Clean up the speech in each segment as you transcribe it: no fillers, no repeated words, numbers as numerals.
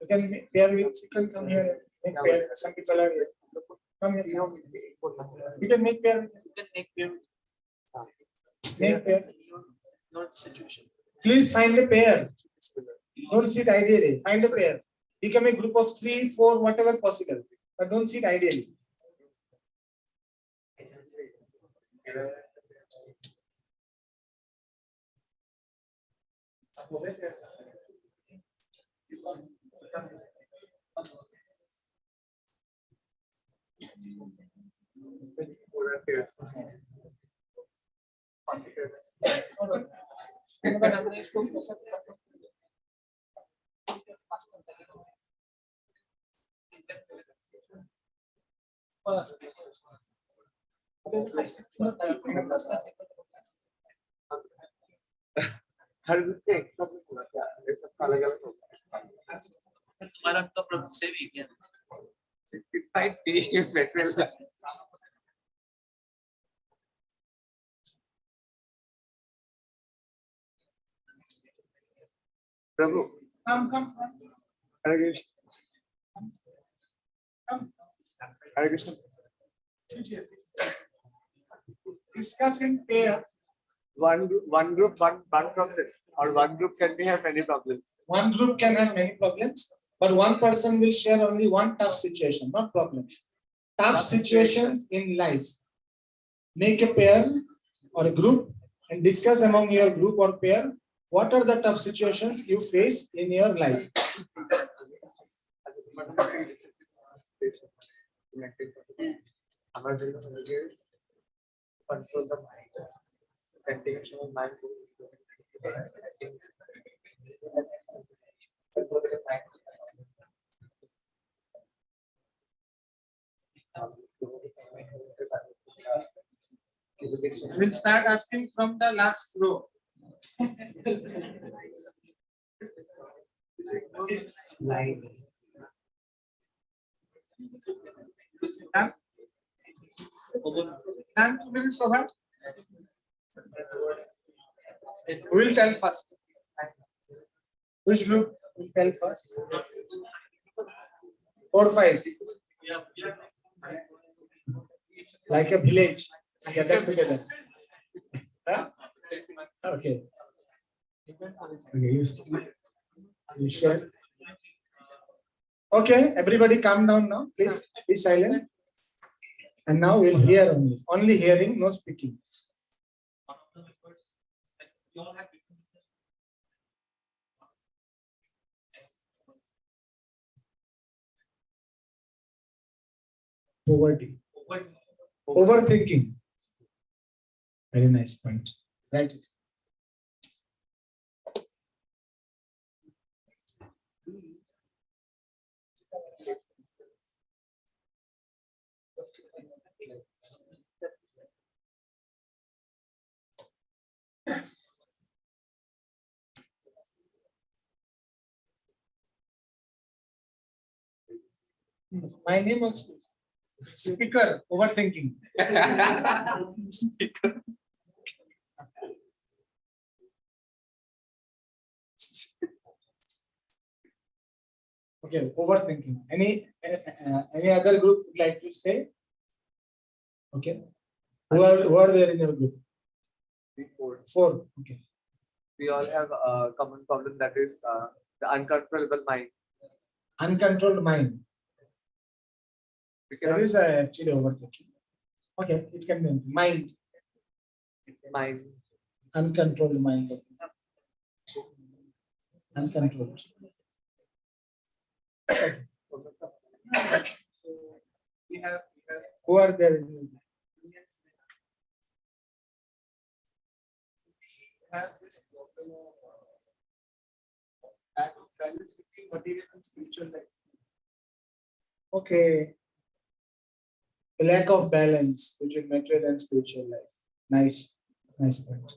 You can pair with chicken. Come here. Make pair. Some people are here. Come here. You can make pair. You can make pair. Make pair. Not situation. Please find a pair. Don't sit ideally. Find a pair. Become a group of 3, 4, whatever possible. But don't sit ideally. How does it take? तुम्हारा तो problem same ही क्या? 65 T petrol. Prabhu, Come. Hare Krishna. Come. Hare Krishna. Discuss in pair. One group, one problem, or one group can have many problems. One group can have many problems, but one person will share only one tough situation, not problems. Tough situations in life. Make a pair or a group and discuss among your group or pair what are the tough situations you face in your life. Control the mind. Continuation of mind. We'll start asking from the last row. Done 2 minutes over. Who will tell first? Which group will tell first? 4, 5. Like a village. Gather together. Huh? Okay. You share. Okay, everybody calm down now. Please be silent. And now we'll hear only. Only hearing, no speaking. Poverty. Overthinking. Very nice point. Write it. My name also. Speaker, overthinking. Speaker. Okay, overthinking. Any other group would like to say? Okay. Who are there in your group? 4. Okay. We all have a common problem, that is the uncontrollable mind. Uncontrolled mind. We That cannot is actually overthinking. Okay, it can be mind. mind. Uncontrolled mind. Uncontrolled. We have Who are there in your group? This problem of lack of balance between material and spiritual life. Okay. Lack of balance between material and spiritual life. Nice. Nice point.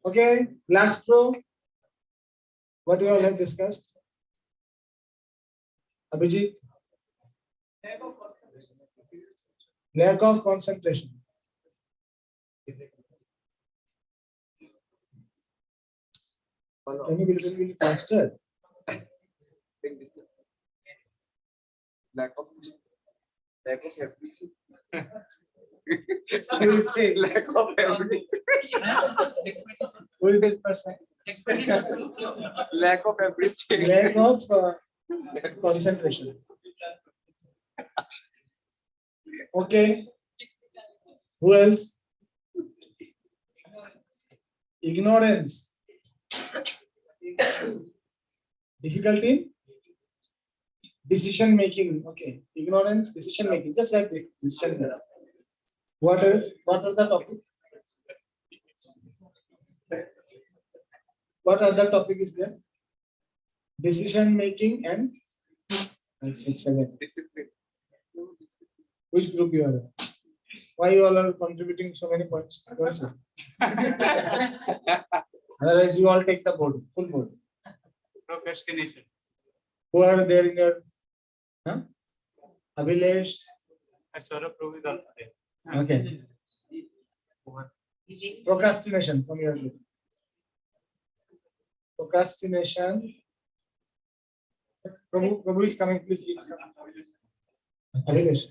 Okay. Last row. What we all have discussed? Abhijit? Lack of concentration. Can you be a little bit faster? Lack of everything. Who is saying? Lack of everything. Who is this person? Lack of everything. Lack of concentration. Okay. Who else? Ignorance. Difficulty in decision making. Okay. Ignorance, decision making. Just like this. Decision making. What else? What are the topics? What other topic is there? Decision making and 5, 6, 7. Discipline. Which group you are in? Why you all are contributing so many points? Otherwise, you all take the board, full board. Procrastination. Who are there in your? Huh? Abhilesh. Saurabh Prabhu is also there. Okay. Procrastination from your group. Procrastination. Prabhu is coming, please. Abhilesh.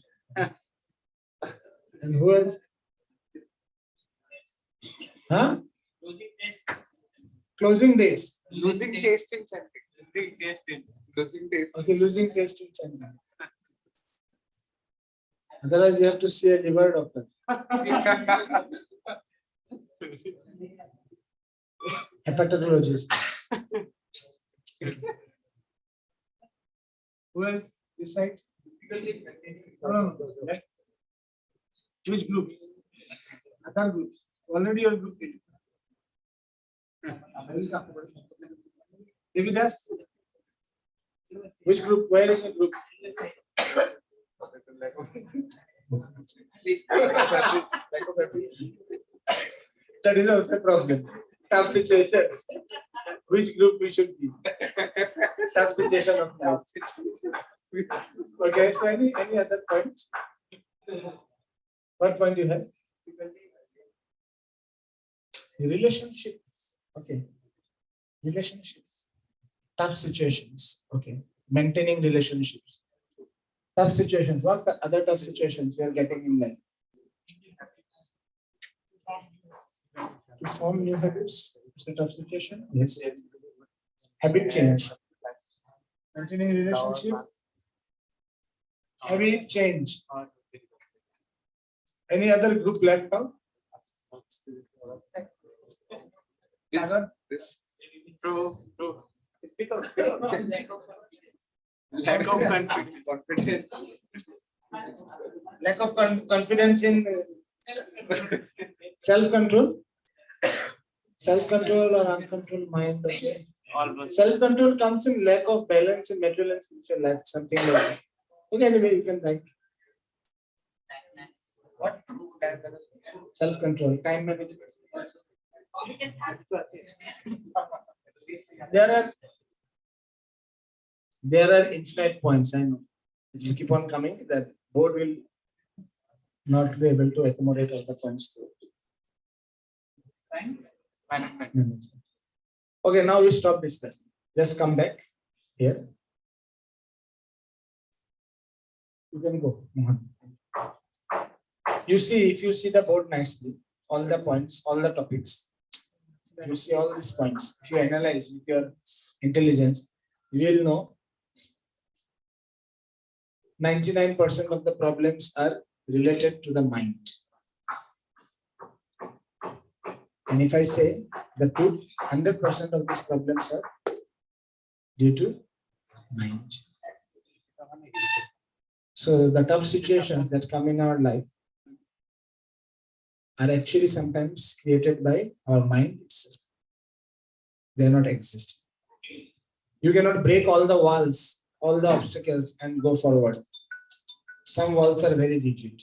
And who else? Huh? Closing dates. Losing taste in chanting. Losing taste. Okay, losing taste in China. Otherwise, you have to see a liver doctor. Hepatologist. Who else? This side? Which groups? Other groups. Already your group. Devidas? Which group? Where is your group? That is also a problem. Tough situation. Which group we should be? Tough situation of life. Okay, so any other points? What point you have? Relationships. Okay. Relationships. Tough situations. Okay. Maintaining relationships. Tough situations. What the other tough situations you are getting in life? To form new habits. It's a tough situation. Yes. Habit change. Maintaining relationships. Habit change. Any other group left out? This lack of confidence. Lack of confidence in self-control. Self-control or uncontrolled mind. Okay. Self-control comes in lack of balance in material and spiritual life, something like that. Okay, anyway, you can write. What? Self-control, time management. There are infinite points. I know. If you keep on coming, the board will not be able to accommodate all the points. Management. Okay, now we stop discussing. Just come back here. You can go, Mohan. You see, if you see the board nicely, all the points, all the topics, you see all these points. If you analyze with your intelligence, you will know 99% of the problems are related to the mind. And if I say the truth, 100% of these problems are due to mind. So the tough situations that come in our life are actually sometimes created by our mind itself. They are not existing. You cannot break all the walls, all the obstacles and go forward. Some walls are very rigid,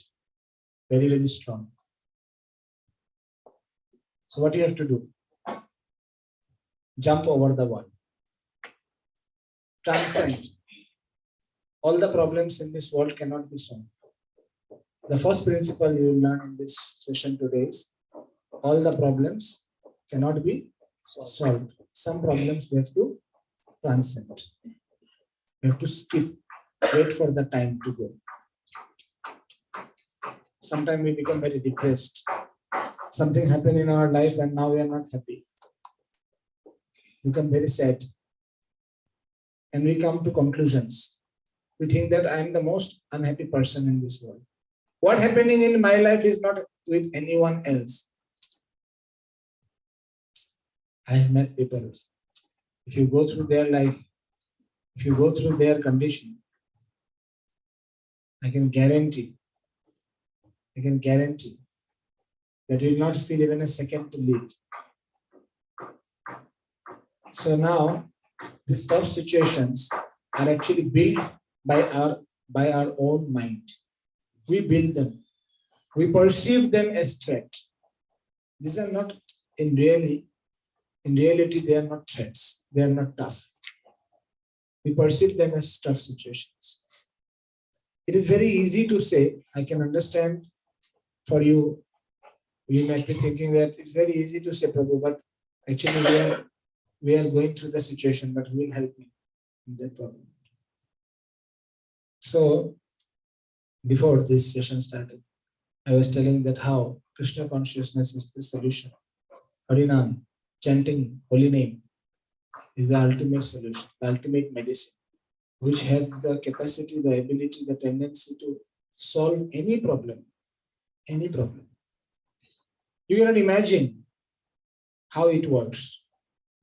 very, very strong. So what you have to do? Jump over the wall. Transcend. All the problems in this world cannot be solved. The first principle you will learn in this session today is all the problems cannot be solved. Some problems we have to transcend. We have to skip, wait for the time to go. Sometimes we become very depressed. Something happened in our life and now we are not happy. Become very sad. And we come to conclusions. We think that I am the most unhappy person in this world. What happening in my life is not with anyone else. I have met people. If you go through their life, if you go through their condition, I can guarantee that you will not feel even a second to live. So now, these tough situations are actually built by our own mind. We build them. We perceive them as threat. These are not in reality, they are not threats. They are not tough. We perceive them as tough situations. It is very easy to say, I can understand for you, you might be thinking that it's very easy to say, Prabhu, but actually we are going through the situation, but who will help me in that problem? So, before this session started, I was telling that how Krishna consciousness is the solution. Harinam, chanting holy name, is the ultimate solution, the ultimate medicine, which has the capacity, the ability, the tendency to solve any problem. Any problem. You cannot imagine how it works.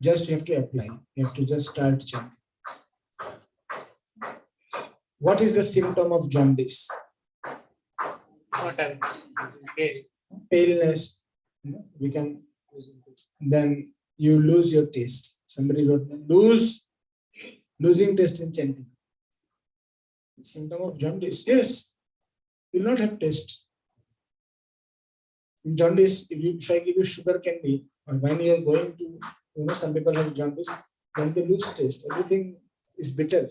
Just you have to apply. You have to just start chanting. What is the symptom of jaundice? Paleness. We can. Then you lose your taste. Somebody wrote losing taste in chanting. Symptom of jaundice. Yes, you will not have taste. In jaundice, if I give you sugar candy, or when you are going to, some people have jaundice, then they lose taste. Everything is bitter.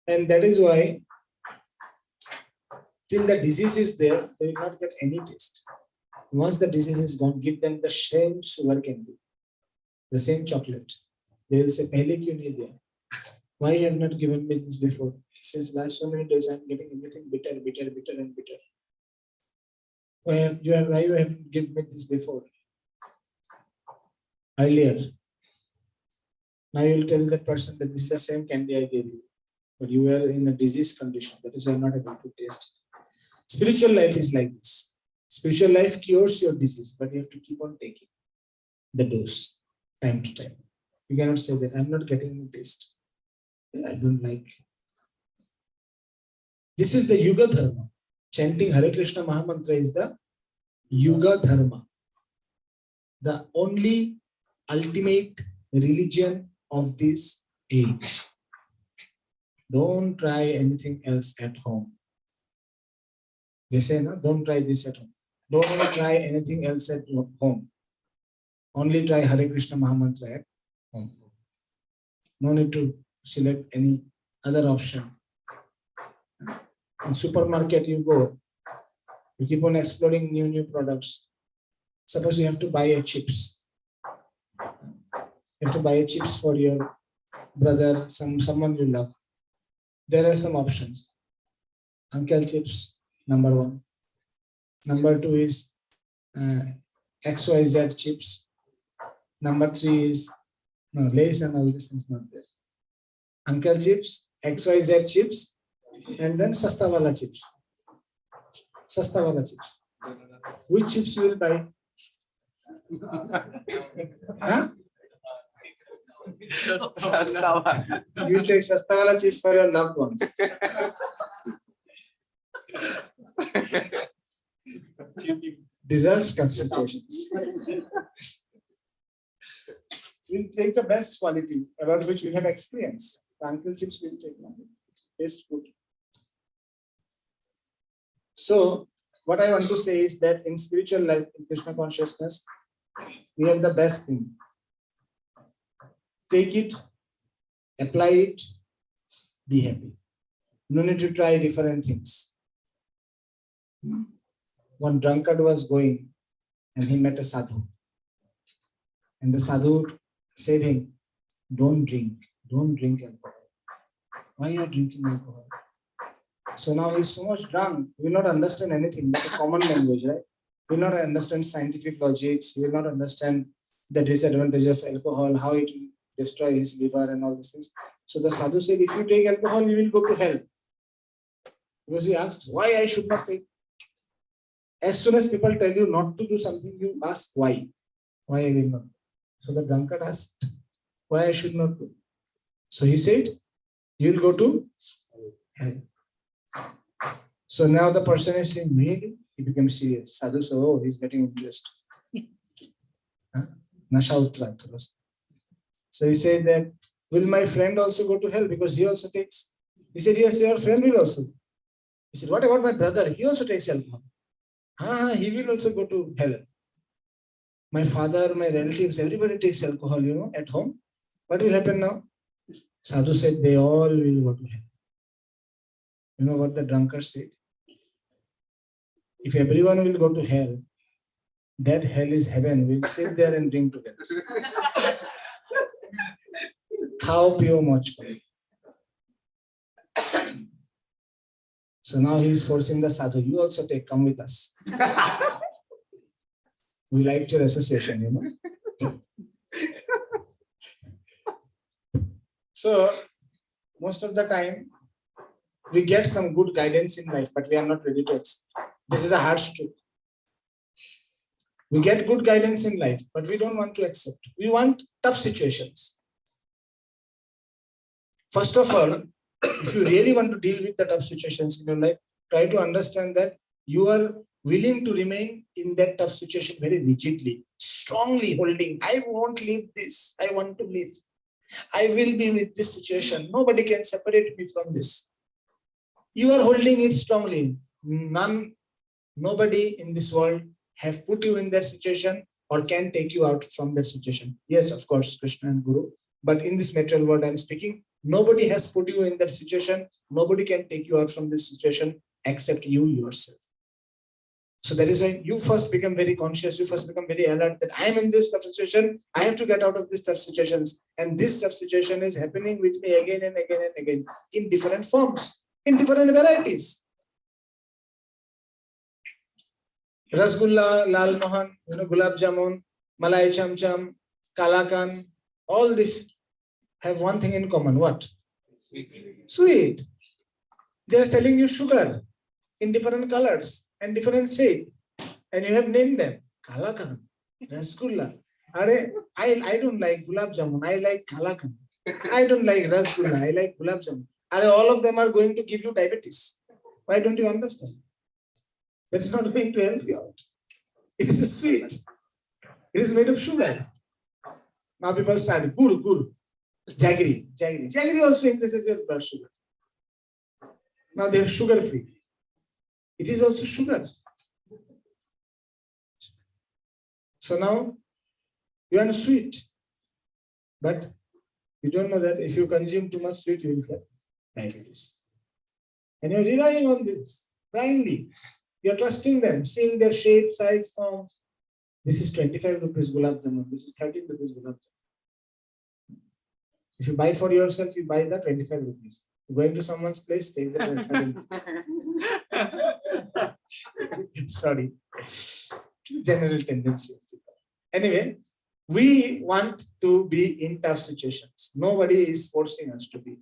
And that is why, till the disease is there, they will not get any taste. Once the disease is gone, give them the same sugar candy, the same chocolate. They will say, "Pehle kyun nahi diya? Why you have not given me this before? Since last so many days, I am getting everything bitter, and bitter. Why you haven't given me this before? Earlier." Now you will tell that person that this is the same candy I gave you, but you were in a disease condition. That is why you are not able to taste it. Spiritual life is like this. Spiritual life cures your disease, but you have to keep on taking the dose time to time. You cannot say that I'm not getting any taste. I don't like. This is the Yuga Dharma. Chanting Hare Krishna Mahamantra is the Yuga Dharma. The only ultimate religion of this age. Don't try anything else at home. They say, no, don't try this at home. Don't try anything else at home. Only try Hare Krishna Mahamantra at home. No need to select any other option. In supermarket you go, you keep on exploring new products. Suppose you have to buy a chips. You have to buy a chips for your brother, someone you love. There are some options. Uncle chips, number 1. Number 2 is XYZ chips. Number 3 is Lays and all this things not there. Uncle chips, XYZ chips, and then Sasta Wala chips. Sasta Wala chips. Which chips you will buy? Huh? You will take Sasta Wala chips for your loved ones. Deserves situations. We'll take the best quality about which we have experience. The uncle chips will take money. Taste good. So, what I want to say is that in spiritual life, in Krishna consciousness, we have the best thing. Take it, apply it, be happy. No need to try different things. One drunkard was going and he met a sadhu. And the sadhu said him, don't drink alcohol. Why you are drinking alcohol? So now he's so much drunk, he will not understand anything. That's a common language, right? He will not understand scientific logics. He will not understand the disadvantage of alcohol, how it will destroy his liver and all these things. So the sadhu said, if you take alcohol, you will go to hell. Because he asked, why I should not take? As soon as people tell you not to do something, you ask why. Why I will not? So the drunkard asked, why I should not do? So he said, you will go to hell. So now the person is saying, really? He became serious. Sadhu said, oh, he's getting interest. Nasha utra. So he said that, will my friend also go to hell? Because he also takes. He said, yes, your friend will also. He said, what about my brother? He also takes alcohol. He will also go to hell. My father, my relatives, everybody takes alcohol, at home. What will happen now? Sadhu said, they all will go to hell. You know what the drunkard said? If everyone will go to hell, that hell is heaven. We'll sit there and drink together. How pure much. So now he's forcing the sadhu, you also come with us. We liked your association, So most of the time, we get some good guidance in life, but we are not ready to accept. This is a harsh truth. We get good guidance in life, but we don't want to accept. We want tough situations. First of all, if you really want to deal with the tough situations in your life, try to understand that you are willing to remain in that tough situation very rigidly, strongly holding. I won't leave this. I want to live. I will be with this situation. Nobody can separate me from this. You are holding it strongly. Nobody in this world have put you in that situation or can take you out from that situation. Yes, of course, Krishna and Guru. But in this material world I'm speaking, nobody has put you in that situation. Nobody can take you out from this situation except you yourself. So that is why you first become very conscious. You first become very alert that I am in this tough situation. I have to get out of these tough situations. And this tough situation is happening with me again and again and again in different forms, in different varieties. Rasgulla, Lal Mohan, Gulab Jamun, Malai Cham Cham, Kalakan, all this have one thing in common. What? Sweet. They are selling you sugar in different colors and different shape. And you have named them. Kalakan, Rasgulla. I don't like Gulab Jamun. I like Kalakan. I don't like Rasgulla. I like Gulab Jamun. All of them are going to give you diabetes. Why don't you understand? That's not going to help you out. It is sweet. It is made of sugar. Now people start gur, jaggery. Jaggery also increases your blood sugar. Now they are sugar free. It is also sugar. So now you are sweet, but you don't know that if you consume too much sweet, you will get diabetes. And you're relying on this blindly. You're trusting them, seeing their shape, size, forms. This is 25 rupees gulab jamun. This is 13 rupees gulab jamun. If you buy for yourself, you buy the 25 rupees. Going to someone's place, take the 25 rupees. Sorry. General tendency. Anyway, we want to be in tough situations. Nobody is forcing us to be.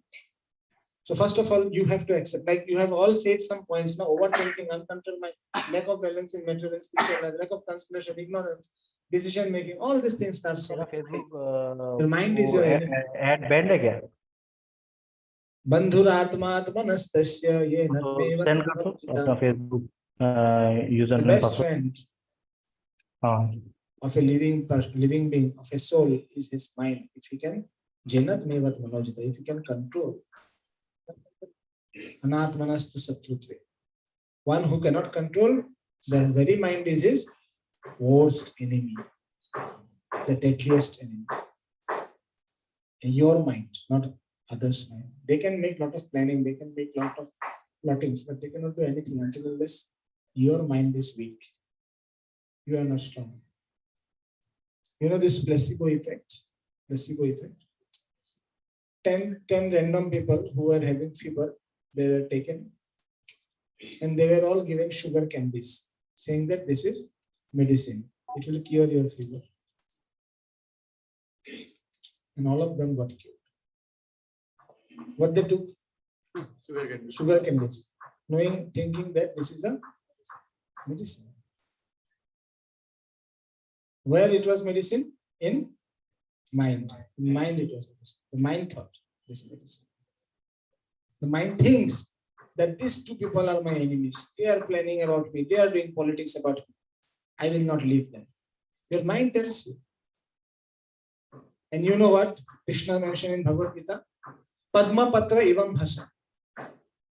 So first of all, you have to accept, like you have all said some points now, overthinking, uncontrolled mind, lack of balance in mental and spiritual life, lack of concentration, ignorance, decision making, all these things start. Your mind is your enemy. Add band again. Bandhuratma-atmanastasya yenatmeva Send karo apna Facebook username the best password. friend हाँ. of a living being, of a soul is his mind. If he can, jenatmevat manojita, if he can control. Anatmanastu satrutve. One who cannot control, the very mind is his worst enemy, the deadliest enemy. Your mind, not others' mind. They can make lot of planning, they can make lot of plottings, but they cannot do anything until unless your mind is weak. You are not strong. You know this placebo effect? Placebo effect. 10 random people who were having fever, they were taken and they were all given sugar candies, saying that this is medicine. It will cure your fever. And all of them got cured. What they took? Sugar candies, thinking that this is a medicine. Where it was medicine? In mind. In mind it was medicine. The mind thought this is medicine. The mind thinks that these two people are my enemies. They are planning about me. They are doing politics about me. I will not leave them. Your mind tells you. And you know what Krishna mentioned in Bhagavad Gita? Padma Patra Ivam Bhasha.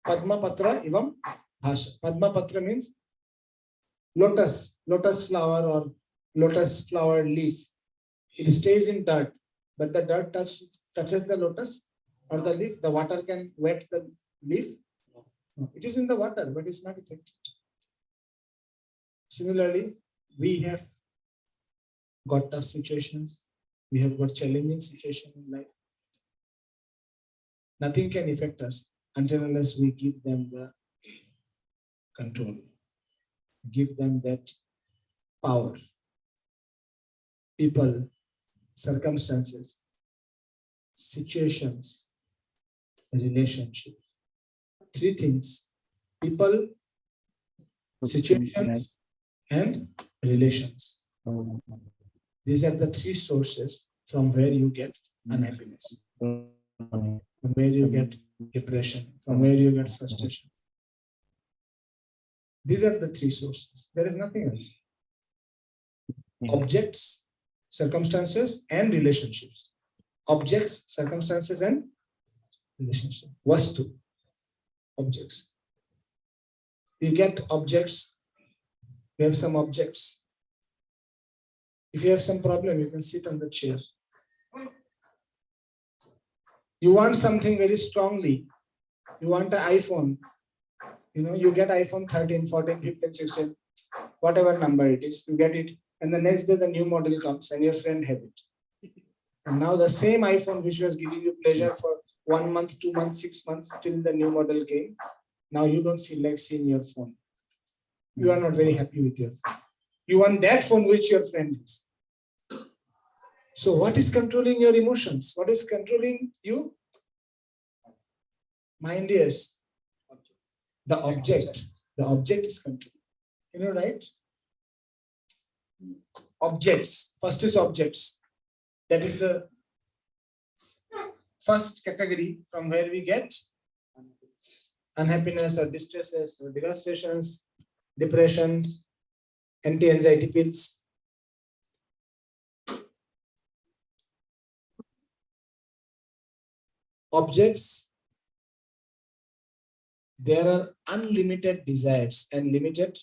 Padma Patra Ivam Bhasha. Padma Patra means lotus flower or lotus flower leaf. It stays in dirt, but the dirt touches the lotus or the leaf. The water can wet the leaf. No, it is in the water, but it's not affected. Similarly, we have got tough situations. We have got challenging situations in life. Nothing can affect us until unless we give them the control. Give them that power. People, circumstances, situations, relationships. Three things: people, situations, and relations. These are the three sources from where you get unhappiness, from where you get depression, from where you get frustration. These are the three sources. There is nothing else. Objects, circumstances, and relationships. Objects, circumstances, and relationships. Vastu, objects. You get objects. You have some objects. If you have some problem, you can sit on the chair. You want something very strongly. You want an iPhone. You get iPhone 13, 14, 15, 16, whatever number it is, you get it. And the next day, the new model comes and your friend have it. And now the same iPhone which was giving you pleasure for 1 month, 2 months, 6 months, till the new model came. Now you don't feel like seeing your phone. You are not very happy with your phone. You want that phone which your friend is. So what is controlling your emotions? What is controlling you? Mind is the object. The object is controlling. Right? Objects. First is objects. That is the first category from where we get unhappiness or distresses or devastations, depressions, anti-anxiety pills. Objects, there are unlimited desires and limited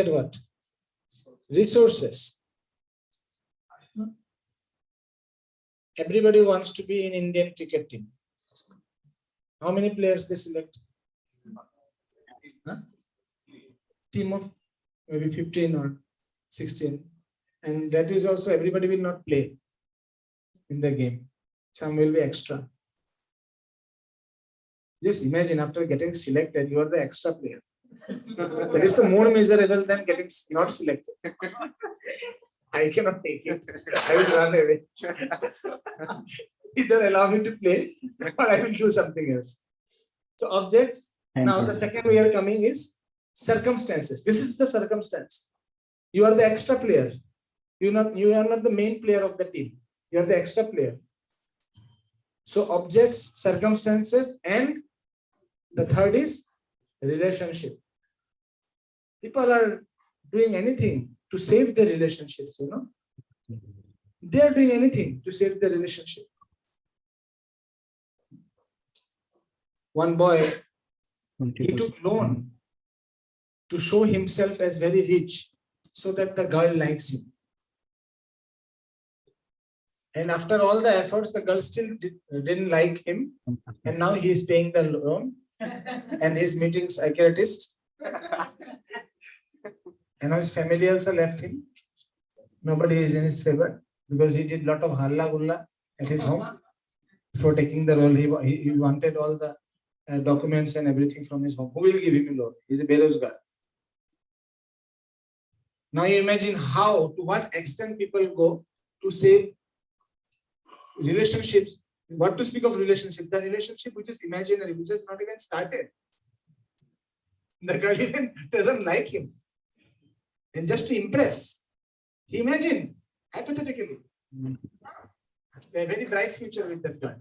what? Resources. Everybody wants to be in Indian cricket team. How many players they select? Team of maybe 15 or 16. And that is also everybody will not play in the game. Some will be extra. Just imagine after getting selected, you are the extra player. That is the more miserable than getting not selected. I cannot take it. I will run away. Either allow me to play or I will do something else. So objects. Now the second we are coming is circumstances. This is the circumstance. You are the extra player. You are not the main player of the team. You are the extra player. So objects, circumstances, and the third is relationship. People are doing anything to save their relationships, They are doing anything to save their relationship. One boy, he took loan to show himself as very rich so that the girl likes him. And after all the efforts, the girl still didn't like him. And now he is paying the loan and he's meeting psychiatrist. And his family also left him. Nobody is in his favor because he did lot of halla gulla at his home before taking the role. He wanted all the documents and everything from his home. Who will give him a loan? He's a berozgar. Now you imagine how, to what extent people go to save relationships. What to speak of relationship? The relationship which is imaginary, which has not even started. The girl even doesn't like him. And just to impress, imagine, hypothetically, a very bright future with that girl.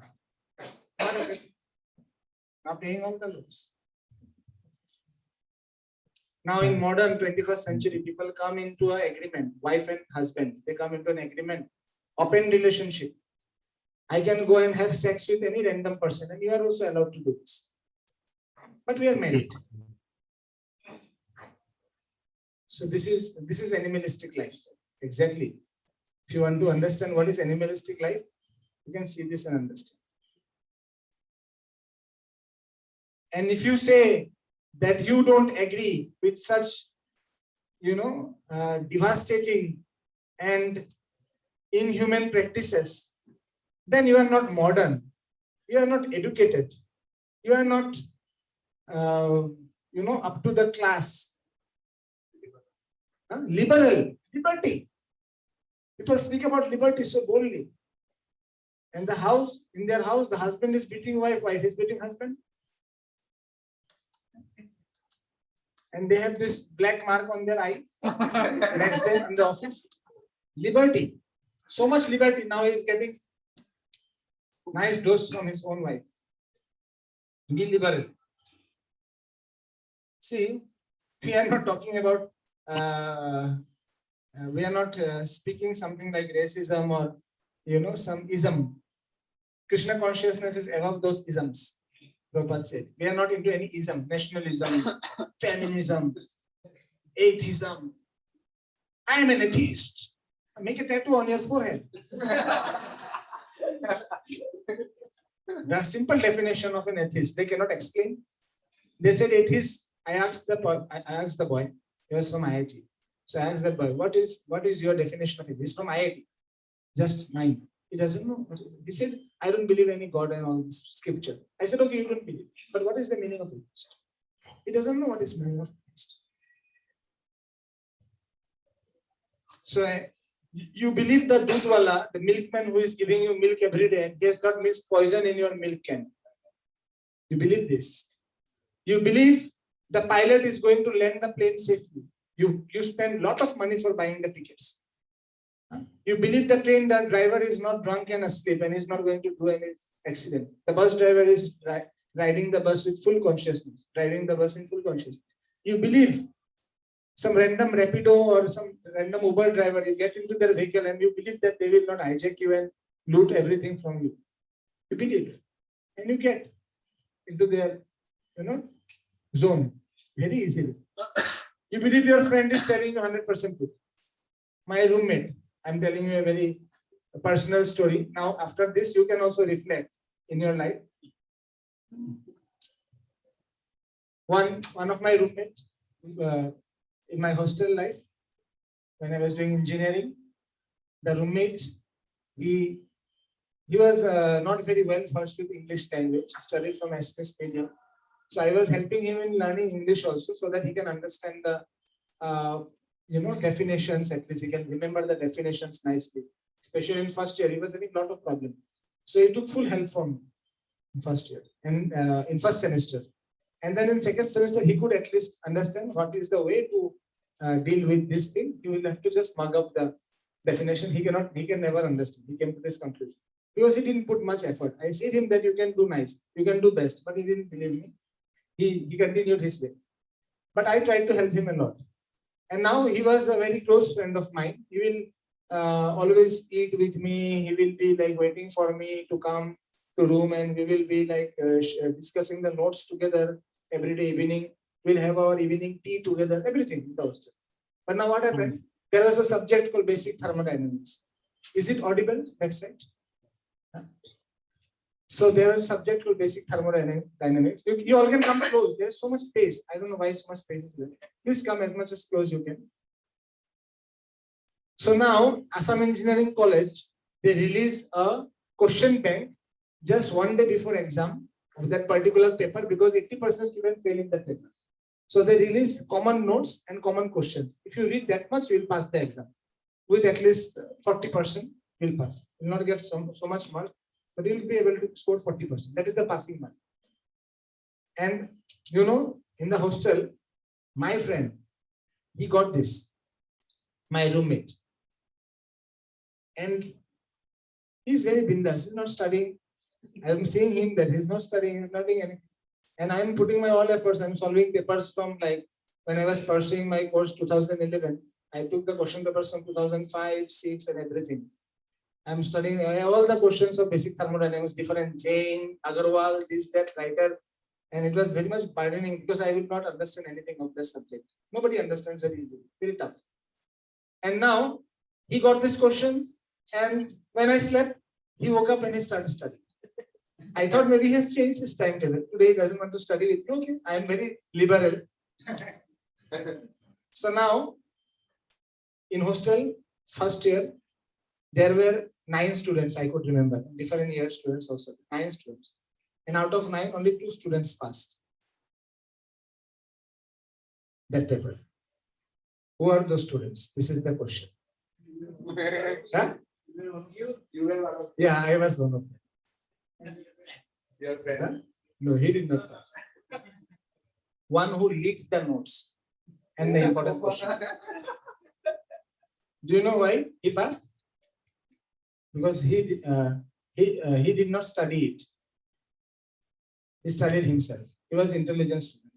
Now paying all the loans. Now in modern 21st century, people come into an agreement, wife and husband, they come into an agreement, open relationship. I can go and have sex with any random person and you are also allowed to do this. But we are married. So this is animalistic lifestyle. Exactly. If you want to understand what is animalistic life, you can see this and understand. And if you say that you don't agree with such, devastating and inhuman practices, then you are not modern. You are not educated. You are not, up to the class. Liberal, liberty. People speak about liberty so boldly. And in their house, the husband is beating wife, wife is beating husband. And they have this black mark on their eye next day in the office. Liberty. So much liberty. Now he is getting nice dose from his own wife. Be liberal. See, we are not talking about, we are not speaking something like racism or, some ism. Krishna consciousness is above those isms. Prabhupada said, we are not into any ism, nationalism, feminism, atheism. I am an atheist. Make a tattoo on your forehead. The simple definition of an atheist, they cannot explain. They said atheist. I asked the boy, he was from IIT. So I asked the boy, what is your definition of atheist? He's from IIT. Just mine. He doesn't know. He said, I don't believe any God and all this scripture. I said, okay, you don't believe. But what is the meaning of atheist? He doesn't know what is the meaning of atheist. So you believe the dudwala, the milkman who is giving you milk every day, and he has got mixed poison in your milk can. You believe this. You believe the pilot is going to land the plane safely. You spend a lot of money for buying the tickets. You believe the train driver is not drunk and asleep and is not going to do any accident. The bus driver is riding the bus with full consciousness, driving the bus in full consciousness. You believe some random Rapido or some random Uber driver, you get into their vehicle and you believe that they will not hijack you and loot everything from you. You believe. And you get into their, zone very easily. You believe your friend is telling you 100% truth. My roommate, I'm telling you a very personal story. Now, after this, you can also reflect in your life. One of my roommates in my hostel life, when I was doing engineering, the roommate, he was not very well versed with English language, studied from SPS medium. So I was helping him in learning English also, so that he can understand the definitions. At least he can remember the definitions nicely. Especially in first year, he was having a lot of problems. So he took full help from me in first year and in first semester. And then in second semester, he could at least understand what is the way to deal with this thing. He will have to just mug up the definition. He can never understand. He came to this conclusion because he didn't put much effort. I said him that you can do nice, you can do best, but he didn't believe me. He continued his way. But I tried to help him a lot. And now he was a very close friend of mine. He will always eat with me. He will be like waiting for me to come to room, and we will be like discussing the notes together every day evening. We'll have our evening tea together, everything. But now what happened? There was a subject called basic thermodynamics. Is it audible? Next slide. So there was a subject called basic thermodynamics. You all can come close. There's so much space. I don't know why so much space is there. Please come as much as close you can. So now Assam Engineering College, they release a question bank just one day before exam of that particular paper because 80% students fail in that paper. So they release common notes and common questions. If you read that much, you will pass the exam. With at least 40%, you will pass. You will not get so much mark, but you will be able to score 40%. That is the passing mark. And you know, in the hostel, my friend, he got this, my roommate. And he's very bindas, he's not studying. I'm seeing him that he's not studying, he's not doing anything. And I'm putting my all efforts. I'm solving papers from like when I was pursuing my course 2011. I took the question papers from 2005, 6 and everything. I'm studying all the questions of basic thermodynamics, different Jain, Agarwal, this, that, writer. And it was very much burdening because I will not understand anything of the subject. Nobody understands very easily, very tough. And now he got this question. And when I slept, he woke up and he started studying. I thought maybe he has changed his timetable. Today he doesn't want to study with me. Okay, I am very liberal. So now, in hostel, first year, there were 9 students I could remember. Different year students also. 9 students. And out of 9, only 2 students passed that paper. Who are those students? This is the question. Huh? You were one of Yeah, I was one of them. your friend. Huh? No, he did not pass. One who leaked the notes and the important questions. Do you know why he passed? Because he did not study it. He studied himself. He was intelligent student.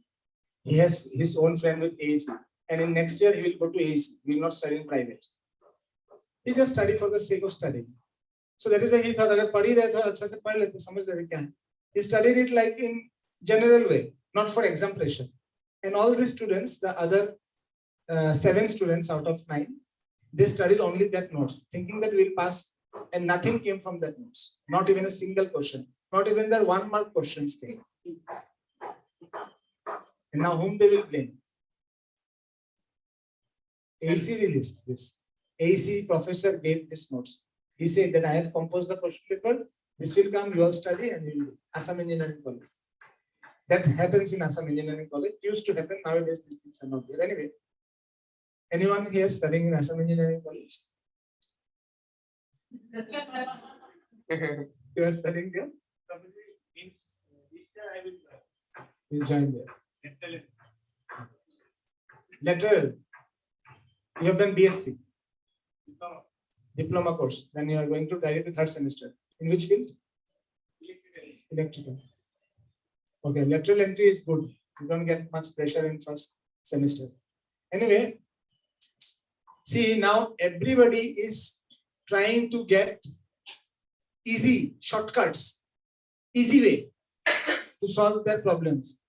He has his own friend with AAC. And in next year, he will go to AAC. He will not study in private. He just studied for the sake of studying. So that is why he thought, agar padhi rahe to achha se padh lete, samajh rahe kya hai. He studied it like in general way, not for exam pressure. And all these students, the other 7 students out of 9, they studied only that notes, thinking that we will pass, and nothing came from that notes. Not even a single question. Not even the 1 mark questions came. And now whom they will blame? AC released this. AC professor gave this notes. He said that I have composed the question paper. This will come, you all study, and you will do. Assam Engineering College. That happens in Assam Engineering College. Used to happen. Nowadays, these things are not there. Anyway, anyone here studying in Assam Engineering College? You are studying there? You join there. Lateral. You have done BSc. Diploma course. Then you are going to direct the 3rd semester. In which field? Electrical. Okay, lateral entry is good. You don't get much pressure in 1st semester. Anyway, see now everybody is trying to get easy shortcuts, easy way to solve their problems.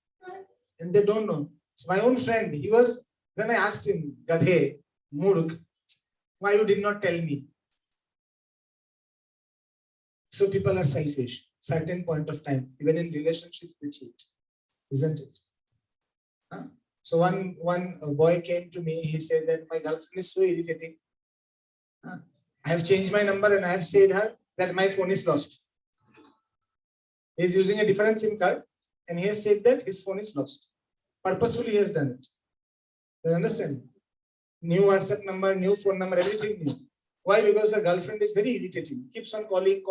And they don't know. So my own friend, he was, then I asked him, Gadhe, Muruk, why you did not tell me? So people are selfish. Certain point of time, even in relationships, they cheat, isn't it? Huh? So one boy came to me. He said that my girlfriend is so irritating. Huh? I have changed my number and I have said her that my phone is lost. He is using a different SIM card and he has said that his phone is lost. Purposefully, he has done it. You understand? New WhatsApp number, new phone number, everything new. Why? Because the girlfriend is very irritating. Keeps on calling.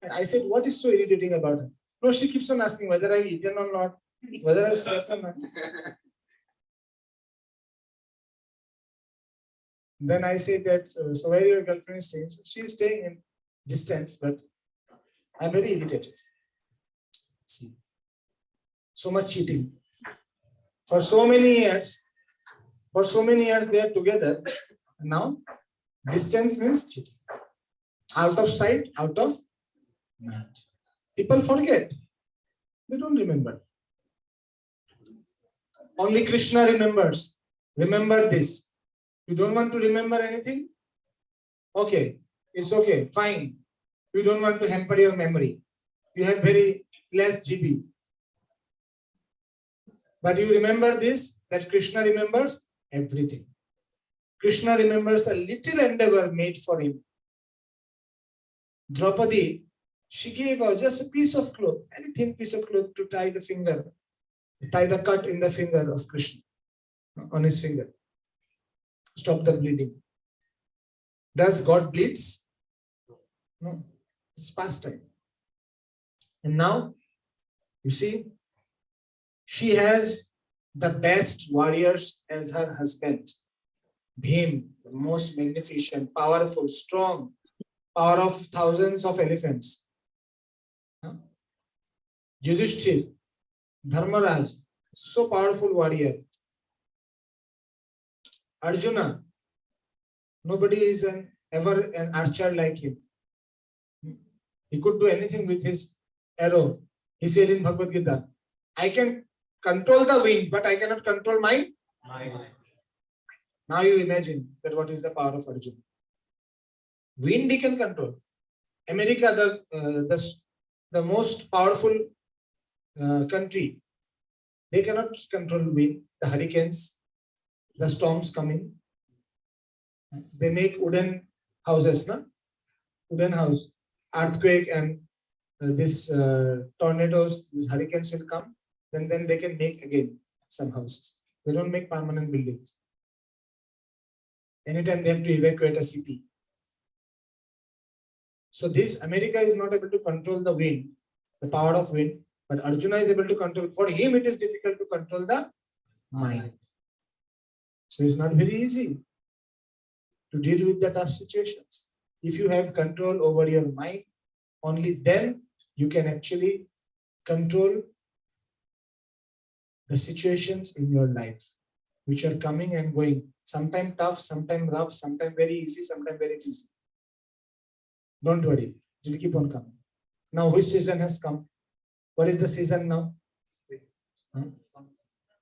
And I said, what is so irritating about her? No, she keeps on asking whether I've eaten or not, whether I've slept or not. Then I say that, so where your girlfriend is staying? So she is staying in distance, but I'm very irritated. See, so much cheating. For so many years they are together. And now, distance means cheating. Out of sight, out of mind. People forget. They don't remember. Only Krishna remembers. Remember this. You don't want to remember anything? Okay, it's okay, fine. You don't want to hamper your memory. You have very less GB. But you remember this, that Krishna remembers everything. Krishna remembers a little endeavor made for him. Draupadi, she gave just a piece of cloth, any thin piece of cloth to tie the cut in the finger of Krishna, on his finger. Stop the bleeding. Does God bleeds? No, it's past time. And now, you see, she has the best warriors as her husband. Bhim, the most magnificent, powerful, strong, power of thousands of elephants. Yudhishthir, Dharmaraj, so powerful warrior. Arjuna, nobody is ever an archer like him. He could do anything with his arrow. He said in Bhagavad Gita, I can control the wind, but I cannot control my mind. Now you imagine that what is the power of Arjuna. Wind he can control. America, the most powerful country, they cannot control wind, the hurricanes, the storms coming. They make wooden houses, no? Wooden house. Earthquake and this tornadoes, these hurricanes will come. Then they can make again some houses. They don't make permanent buildings. Anytime they have to evacuate a city. So this America is not able to control the wind, the power of wind, but Arjuna is able to control. For him, it is difficult to control the mind. So it's not very easy to deal with the tough situations. If you have control over your mind, only then you can actually control the situations in your life, which are coming and going. Sometimes tough, sometimes rough, sometimes very easy, sometimes very easy. Don't worry, it will keep on coming. Now, which season has come? What is the season now?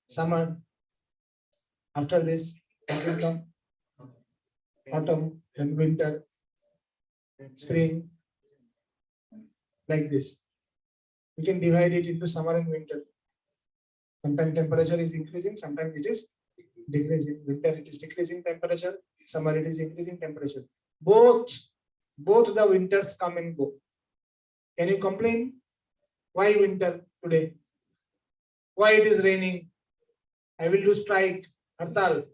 Summer. After this, what will come? Autumn and winter, spring, like this. We can divide it into summer and winter. Sometimes temperature is increasing, sometimes it is decreasing. Winter it is decreasing temperature, summer it is increasing temperature. Both the winters come and go. Can you complain? Why winter today? Why it is raining? I will do strike, hartal.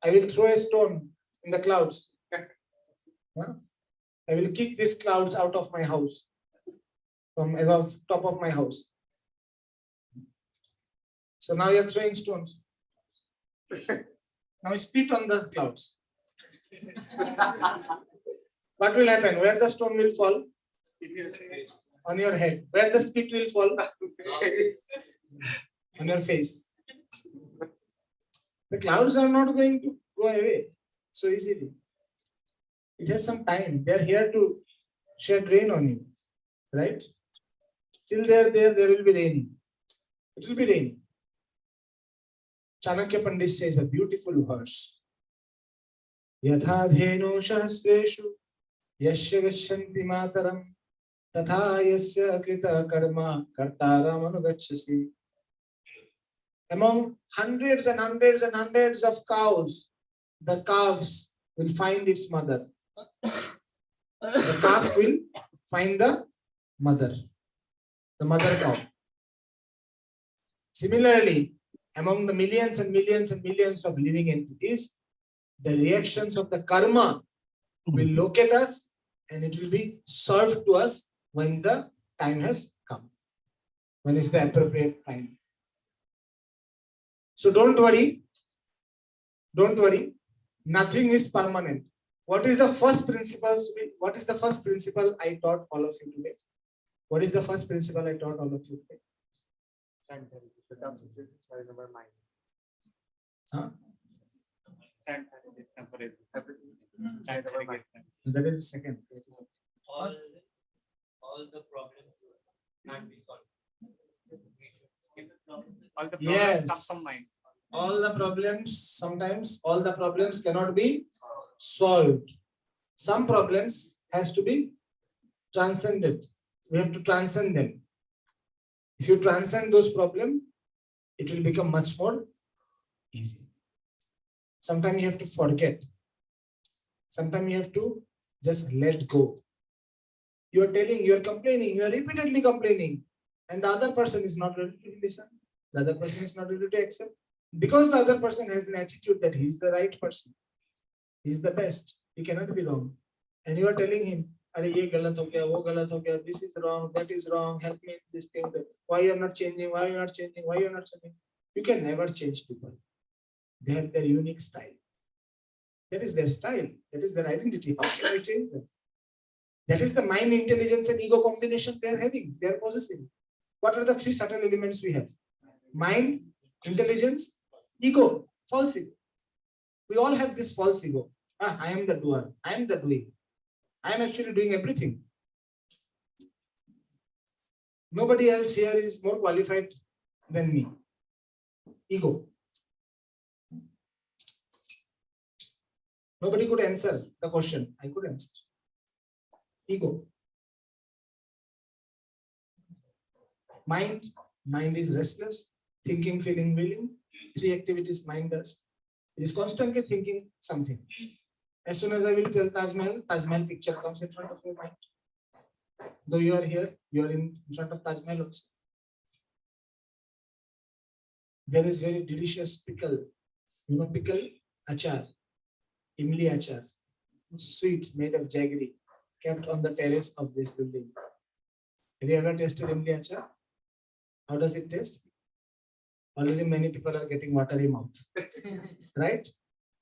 I will throw a stone in the clouds. I will kick these clouds out of my house, from above top of my house. So now you are throwing stones. Now spit on the clouds. What will happen? Where the stone will fall? On your head. Where the spit will fall? On your face. The clouds are not going to go away so easily. It has some time. They are here to shed rain on you, right? Till they are there will be rain. It will be rain. Chanakya Pandit says a beautiful verse. Yatha dhenu sahasreshu yasya gachanti mataram tatha yasya krita karma kartaram anugacchasi. Among hundreds and hundreds and hundreds of cows, the calves will find its mother. The calf will find the mother cow. Similarly, among the millions and millions and millions of living entities, the reactions of the karma will locate us and it will be served to us when the time has come, when is the appropriate time. So don't worry, nothing is permanent. What is the first principle I taught all of you today? What is the first principle I taught all of you today? Huh? That is the second. First, all the problems can't be solved. We should skip the problems. All the problems yes, come from mind. all the problems, sometimes all the problems cannot be solved. Some problems has to be transcended. We have to transcend them. If you transcend those problems, it will become much more easy. Sometimes you have to forget. Sometimes you have to just let go. You are telling, you are complaining, you are repeatedly complaining, and the other person is not ready to listen. The other person is not ready to accept. Because the other person has an attitude that he is the right person. He is the best. He cannot be wrong. And you are telling him, "Arey, ye galat ho gaya, wo galat ho gaya, this is wrong, that is wrong, help me in this thing. Why you are not changing? Why you are not changing? Why you are not changing?" You can never change people. They have their unique style. That is their style. That is their identity. How can we change that? That is the mind, intelligence, and ego combination they are having. They are possessing. What are the three subtle elements we have? Mind, intelligence, ego, false ego. We all have this false ego. I am the doer. I am the doing. I am actually doing everything. Nobody else here is more qualified than me. Ego. Nobody could answer the question. I could answer. Ego. Mind is restless, thinking, feeling, willing. Three activities mind does. It is constantly thinking something. As soon as I will tell Taj Mahal picture comes in front of your mind. Though you are here, you are in front of Taj Mahal also. There is very delicious pickle. You know pickle? Achar. Imli achar. Sweet made of jaggery. Kept on the terrace of this building. Have you ever tasted imli achar? How does it taste? Already many people are getting watery mouth. Right?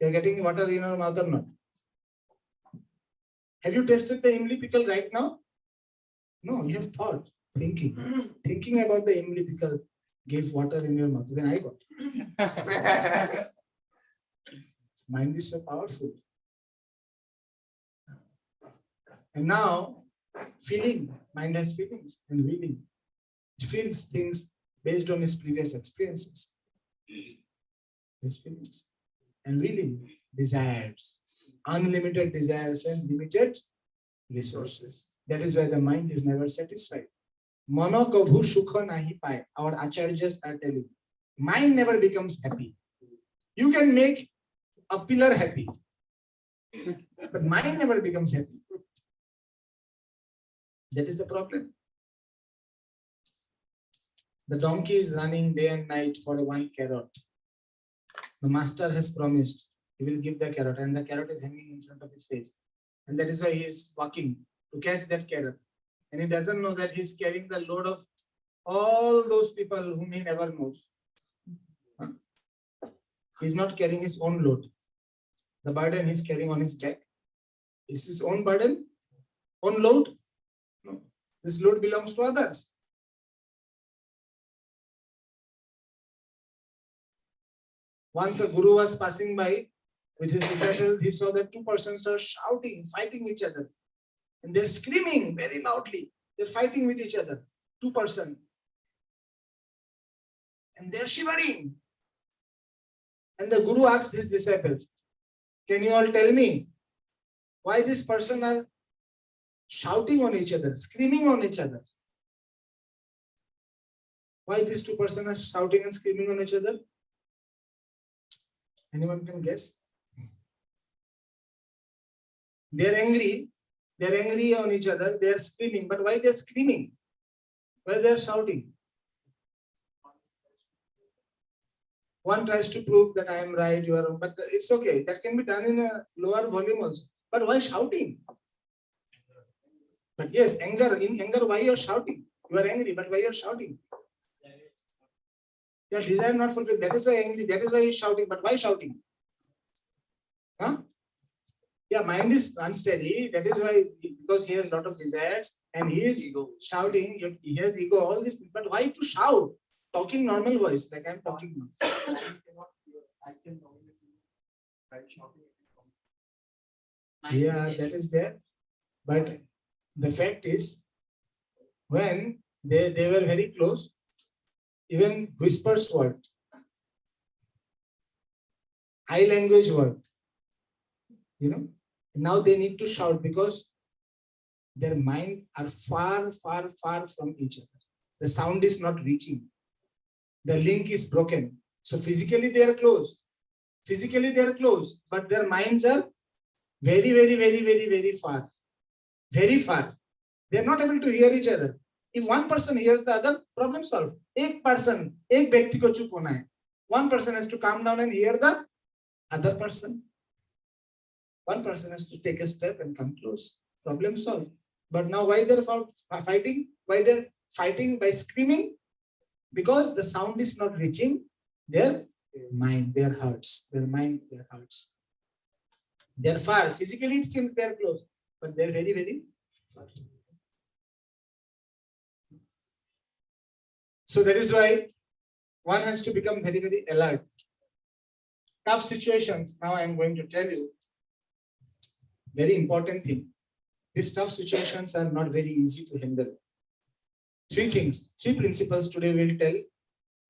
You're getting water in your mouth or not? Have you tasted the imli pickle right now? No, you have thought, thinking. Thinking about the imli pickle gave water in your mouth. When I got. Mind is so powerful. And now, feeling. Mind has feelings and willing. It feels things based on its previous experiences. His feelings. And willing, desires. Unlimited desires and limited resources. That is why the mind is never satisfied. Mano kabhu sukha nahi paye. Our acharyas are telling. Mind never becomes happy. You can make a pillar happy. But mind never becomes happy. That is the problem. The donkey is running day and night for one carrot. The master has promised he will give the carrot, and the carrot is hanging in front of his face. And that is why he is walking to catch that carrot. And he doesn't know that he is carrying the load of all those people whom he never knows. He is not carrying his own load. The burden he is carrying on his back is his own burden, own load. No. This load belongs to others. Once a guru was passing by with his disciples, he saw that two persons are shouting, fighting each other. And they're screaming very loudly. They're fighting with each other. Two persons. And they're shivering. And the guru asked his disciples, "Can you all tell me why this person are shouting on each other, screaming on each other? Why these two persons are shouting and screaming on each other?" Anyone can guess? They're angry. They're angry on each other. They're screaming. But why they're screaming? Why they're shouting? One tries to prove that I am right, you are wrong. But it's okay. That can be done in a lower volume also. But why shouting? But yes, anger. In anger, why you're shouting? You are angry, but why you're shouting? Your desire not fulfilled. That is why angry. That is why he's shouting. But why shouting? Huh? Yeah, mind is unsteady. That is why, because he has a lot of desires and he is shouting. He has ego, all these things. But why to shout? Talking normal voice, like I'm talking now. Yeah, that is there. But the fact is, when they were very close, even whispers worked. Eye language worked. You know, now they need to shout because their mind are far, far, far from each other. The sound is not reaching. The link is broken. So physically they are close, Physically they are close, but their minds are very, very, very, very, very far. Very far. They are not able to hear each other. If one person hears the other, problem solved. एक व्यक्ति को चुप होना है. One person has to calm down and hear the other person. One person has to take a step and come close. Problem solved. But now why they're fighting? Why they're fighting by screaming? Because the sound is not reaching their mind, their hearts, their mind, their hearts. They're far. Physically it seems they're close, but they're very, very far. So that is why one has to become very, very alert. Tough situations. Now I am going to tell you very important thing. These tough situations are not very easy to handle. Three things, three principles today will tell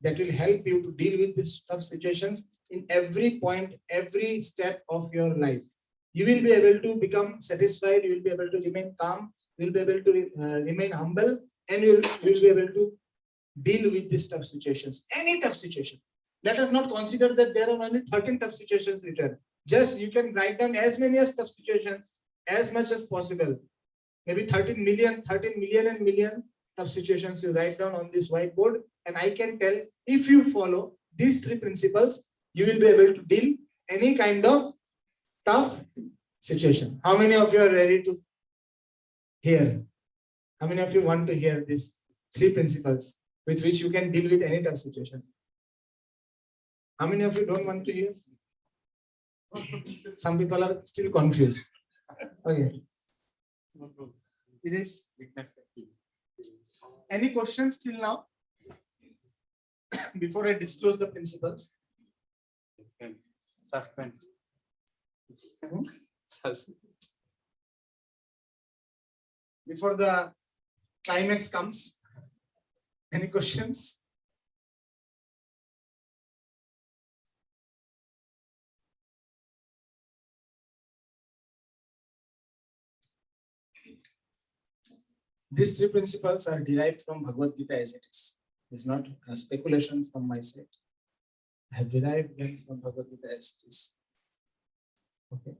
that will help you to deal with these tough situations in every point, every step of your life. You will be able to become satisfied, you will be able to remain calm, you will be able to remain humble, and you will be able to deal with these tough situations. Any tough situation. Let us not consider that there are only 13 tough situations written. Just you can write down as many as tough situations as much as possible. Maybe 13 million and million tough situations you write down on this whiteboard, and I can tell if you follow these three principles, you will be able to deal any kind of tough situation. How many of you are ready to hear? How many of you want to hear these three principles with which you can deal with any tough situation? How many of you don't want to hear? Some people are still confused. Okay. It is. Any questions till now? Before I disclose the principles. Suspense. Suspense. Before the climax comes. Any questions? These three principles are derived from Bhagavad Gita as it is. It's not a speculation from my side. I have derived them from Bhagavad Gita as it is. Okay.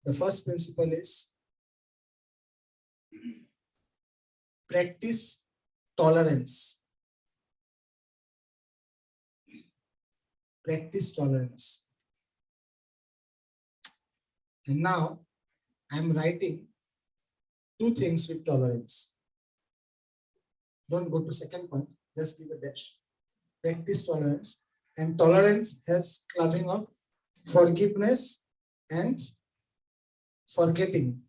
The first principle is practice tolerance. Practice tolerance. And now I am writing two things with tolerance. Don't go to second point, just give a dash. Practice tolerance. And tolerance has clubbing of forgiveness and forgetting.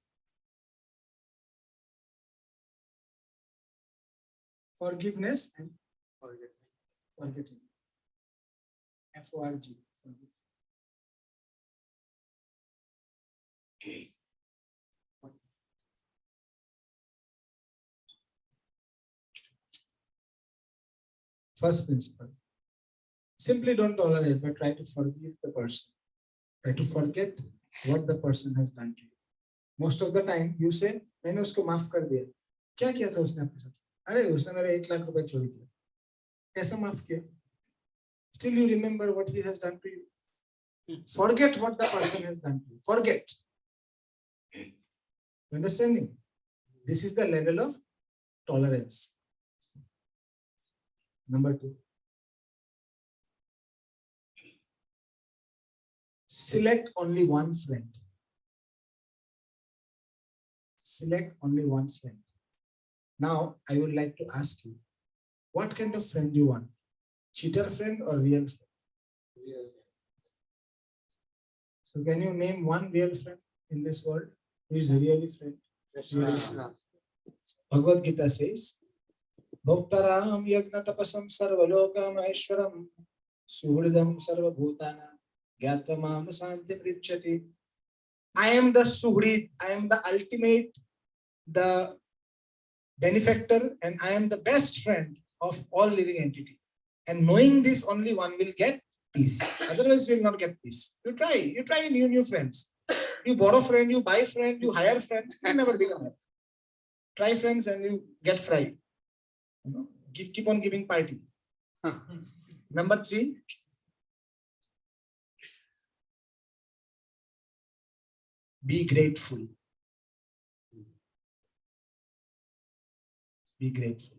Forgiveness and forgetting. F-O-R-G. First principle. Simply don't tolerate, but try to forgive the person. Try to forget what the person has done to you. Most of the time, you say, मैंने उसको माफ कर दिया. क्या किया था उसने आपके साथ? अरे उसने मेरे 1 लाख रुपए चोरी किया. कैसे माफ किया? Still you remember what he has done to you. Forget what the person has done to you. Forget. Understanding? This is the level of tolerance. Number 2. Select only one friend. Select only one friend. Now, I would like to ask you, what kind of friend you want? Cheater friend or real friend? Real. So can you name one real friend in this world who is really friend? Krishna. Bhagavad Gita says, Bhaktaram yagna tapasam sarvalokam aishwaram suhridam sarvabhutana gyatamam santi prichati. I am the suhrid, I am the ultimate, the benefactor, and I am the best friend of all living entity. And knowing this, only one will get peace. Otherwise, we will not get peace. You try new friends. You borrow friend, you buy friend, you hire friend, you will never become happy. Try friends and you get fried. You know, keep on giving party. Number 3, Be grateful. Be grateful.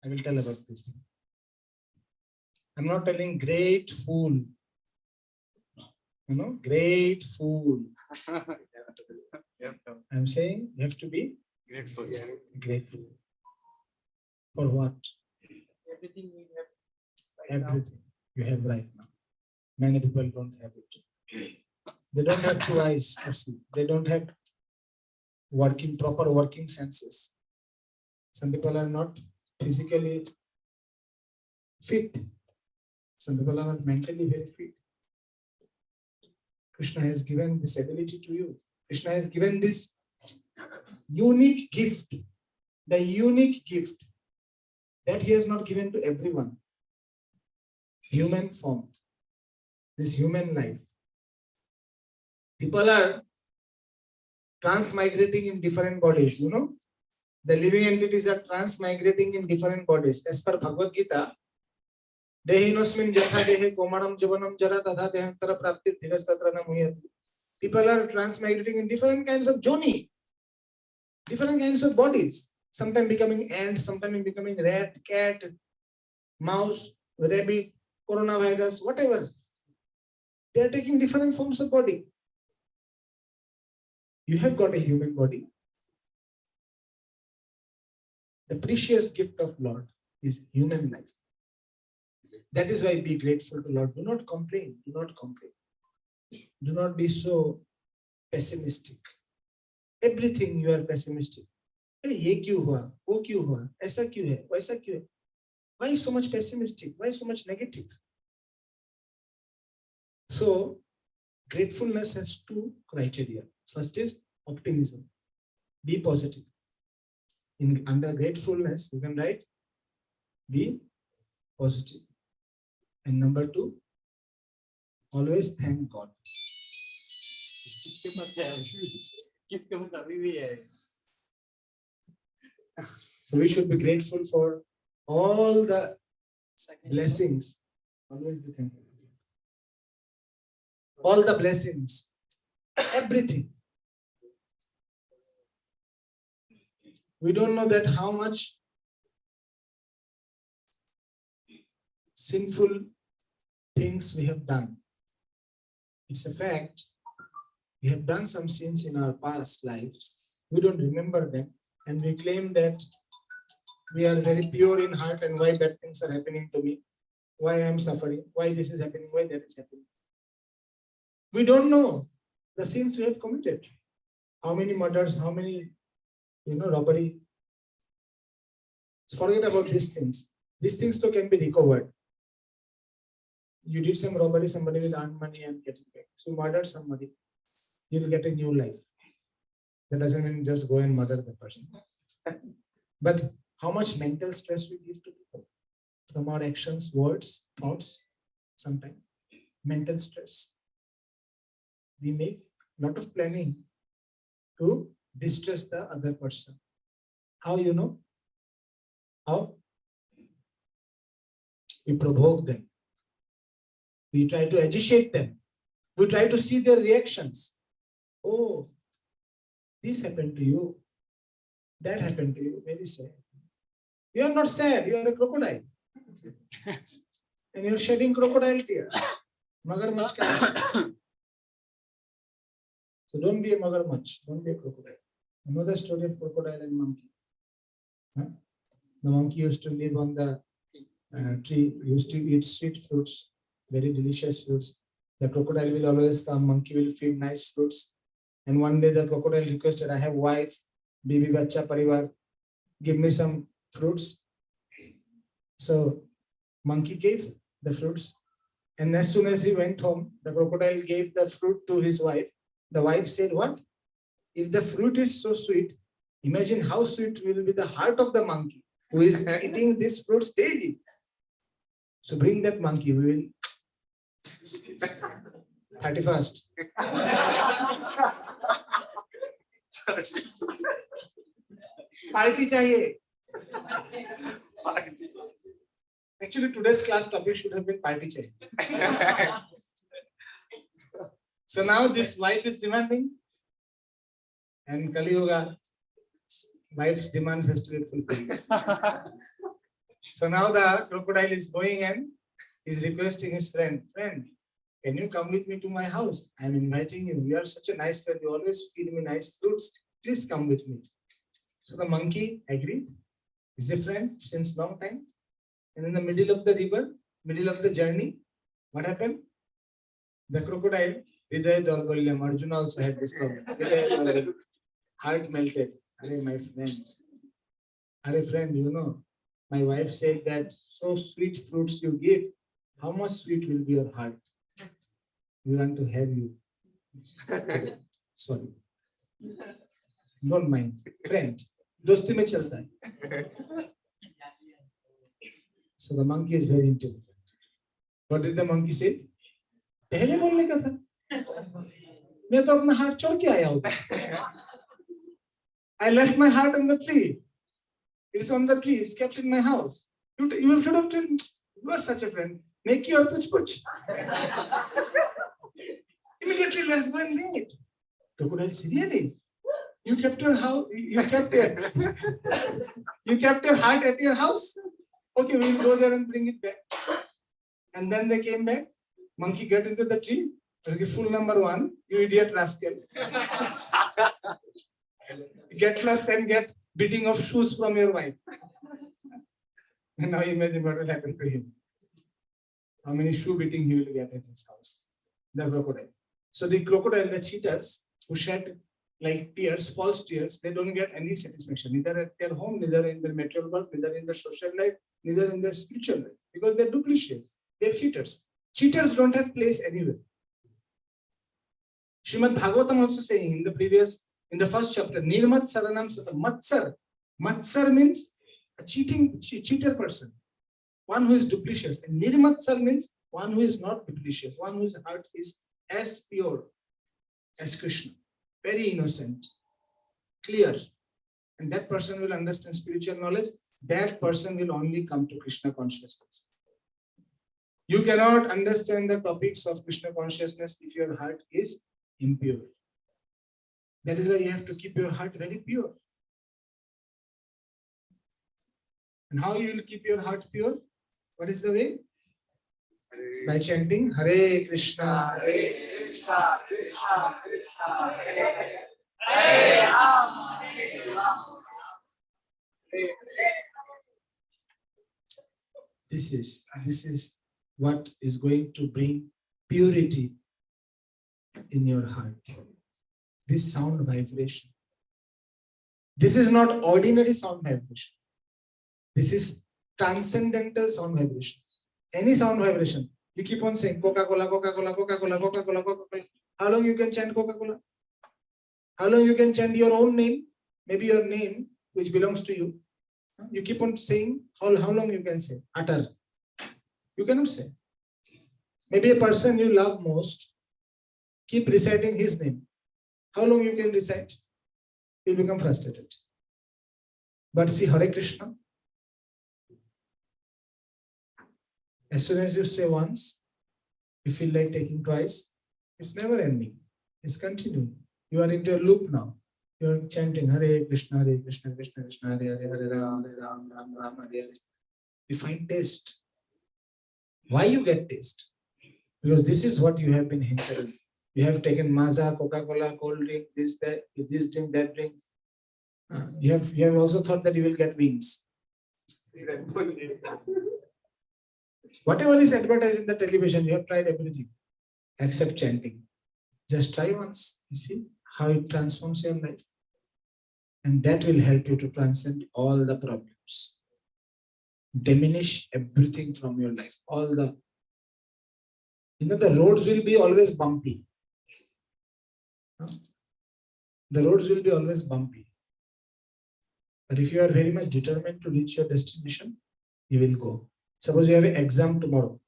I will tell about this thing. I'm not telling great fool. Great fool. I'm saying you have to be Grateful. grateful. For what? Everything we have right now. Everything you have right now. Many people don't have it. They don't have two eyes to see. They don't have proper working senses. Some people are not physically fit. Some people are not mentally very fit. Krishna has given this ability to you. Krishna has given this unique gift, the unique gift that he has not given to everyone. Human form, this human life. People are transmigrating in different bodies, The living entities are transmigrating in different bodies. As per Bhagavad Gita, Dehinosmin jatha dehe komanam jivanam jara tadha dehantara praptir dhirastatra namuyati. People are transmigrating in different kinds of joni, different kinds of bodies. Sometimes becoming ant, sometimes becoming rat, cat, mouse, rabbit, coronavirus, whatever. They are taking different forms of body. You have got a human body. The precious gift of Lord is human life. That is why be grateful to Lord. Do not complain. Do not complain. Do not be so pessimistic. Everything you are pessimistic. Hey, ye kyun hua? Wo kyun hua? Aisa kyun hai? Waisa kyun hai? Why so much pessimistic? Why so much negative? So, gratefulness has two criteria. First is optimism. Be positive. Under gratefulness, you can write be positive. And number two, always thank God. So we should be grateful for all the blessings. Always be thankful. All the blessings, everything. We don't know that how much sinful things we have done. It's a fact. We have done some sins in our past lives. We don't remember them. And we claim that we are very pure in heart and why bad things are happening to me. Why I am suffering. Why this is happening. Why that is happening. We don't know the sins we have committed. How many murders, how many, robbery. Forget about these things. These things too can be recovered. You did some robbery, somebody will earn money and get it back. So you murdered somebody, you will get a new life. That doesn't mean just go and murder the person. But how much mental stress we give to people from our actions, words, thoughts, sometimes mental stress. We make a lot of planning to distress the other person. How you know? How? We provoke them. We try to agitate them. We try to see their reactions. Oh, this happened to you. That happened to you. Very sad. You are not sad. You are a crocodile. And you are shedding crocodile tears. Magarmach ka. So don't be a magarmach. Don't be a crocodile. You know the story of crocodile and monkey. Huh? The monkey used to live on the tree, used to eat sweet fruits, very delicious fruits. The crocodile will always come, monkey will feed nice fruits. And one day the crocodile requested, I have wife, bibi bacha parivar, give me some fruits. So monkey gave the fruits. And as soon as he went home, the crocodile gave the fruit to his wife. The wife said, what? If the fruit is so sweet, imagine how sweet will be the heart of the monkey who is eating these fruits daily. So bring that monkey, we will 31st. Party chahiye. Actually, today's class topic should have been party chahiye. So now this wife is demanding, and Kali Yuga, wife's demands has to be fulfilled. So now the crocodile is going and is requesting his friend, can you come with me to my house? I'm inviting you. You are such a nice friend. You always feed me nice fruits. Please come with me. So the monkey agreed. He's a friend since long time. And in the middle of the river, middle of the journey, what happened? The crocodile, Arjuna also had this problem. Heart melted. My friend, you know, my wife said that so sweet fruits you give, how much sweet will be your heart? We want to have you. Sorry. Don't mind. Friend. Dosti mein chalta hai. So the monkey is very intelligent. What did the monkey say? पहले बोलने का था. मैं तो अपना heart छोड़ के आया हूँ. I left my heart on the tree. It's on the tree. It's kept in my house. You should have told me. You are such a friend. Neki or puch. Immediately, let's go and bring it. Crocodile said, really? You kept your house. You kept your heart at your house. Okay, we'll go there and bring it back. And then they came back. Monkey got into the tree. Full number 1. You idiot rascal. Get lost and get beating of shoes from your wife. And now imagine what will happen to him. How many shoe beating he will get at his house. The crocodile. So the crocodile, the cheaters who shed like tears, false tears, they don't get any satisfaction, neither at their home, neither in their material world, neither in their social life, neither in their spiritual life, because they're duplicitous. They're cheaters. Cheaters don't have place anywhere. Srimad Bhagavatam also saying in the first chapter, Nirmat Saranam Sata Matsar. Matsar means a cheater person, one who is duplicitous. And Nirmatsar means one who is not duplicitous, one whose heart is as pure as Krishna, very innocent, clear. And that person will understand spiritual knowledge. That person will only come to Krishna consciousness. You cannot understand the topics of Krishna consciousness if your heart is impure. That is why you have to keep your heart very pure. And how you will keep your heart pure? What is the way? By chanting Hare Krishna, Hare Krishna, Krishna Krishna, Hare Rama, Hare Rama. This is what is going to bring purity in your heart. This sound vibration. This is not ordinary sound vibration. This is transcendental sound vibration. Any sound vibration. You keep on saying Coca-Cola, Coca-Cola, Coca-Cola, Coca-Cola, Coca-Cola. How long you can chant Coca-Cola? How long you can chant your own name? Maybe your name, which belongs to you. You keep on saying, how long you can say? Utter. You cannot say. Maybe a person you love most, keep reciting his name. How long you can recite? You become frustrated. But see Hare Krishna. As soon as you say once, you feel like taking twice. It's never ending. It's continuing. You are into a loop now. You are chanting Hare Krishna, Krishna Krishna, Hare Hare, Hare Ram, Ram Ram, Hare Hare. You find taste. Why you get taste? Because this is what you have been hinted. You have taken Maza, Coca-Cola, cold drink, this, that, this drink, that drink. You have also thought that you will get wings. Whatever is advertised in the television, you have tried everything except chanting. Just try once. You see how it transforms your life. And that will help you to transcend all the problems. Diminish everything from your life. The roads will be always bumpy. The roads will be always bumpy. But if you are very much determined to reach your destination, you will go. Suppose you have an exam tomorrow.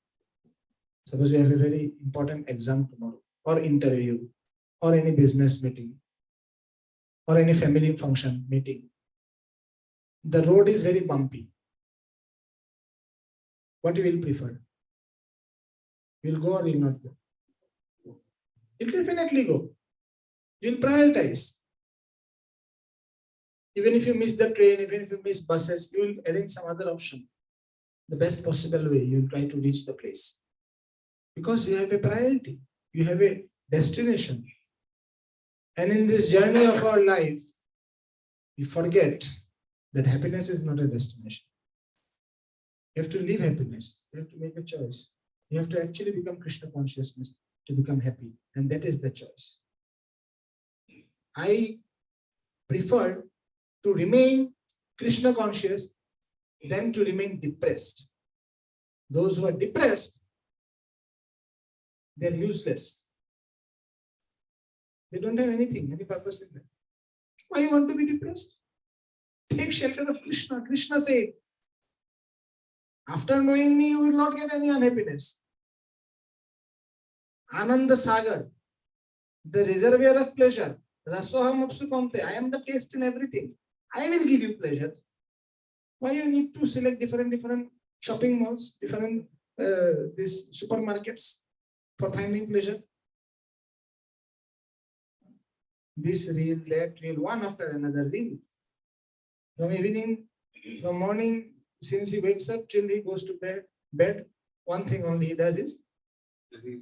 Suppose you have a very important exam tomorrow, or interview, or any business meeting, or any family function meeting. The road is very bumpy. What you will prefer? You will go or you will not go? You'll definitely go. You'll prioritize. Even if you miss the train, even if you miss buses, you will arrange some other option. The best possible way, you will try to reach the place. Because you have a priority. You have a destination. And in this journey of our life, we forget that happiness is not a destination. You have to live happiness. You have to make a choice. You have to actually become Krishna consciousness to become happy. And that is the choice. I prefer to remain Krishna conscious than to remain depressed. Those who are depressed, they're useless. They don't have anything, any purpose in life. Why you want to be depressed? Take shelter of Krishna. Krishna said, after knowing me, you will not get any unhappiness. Ananda Sagar, the reservoir of pleasure. Rasoham apsukamte. I am the taste in everything. I will give you pleasure. Why you need to select different shopping malls, different these supermarkets for finding pleasure? This reel, that reel, one after another reel. From evening, from morning, since he wakes up till he goes to bed, one thing only he does is reel.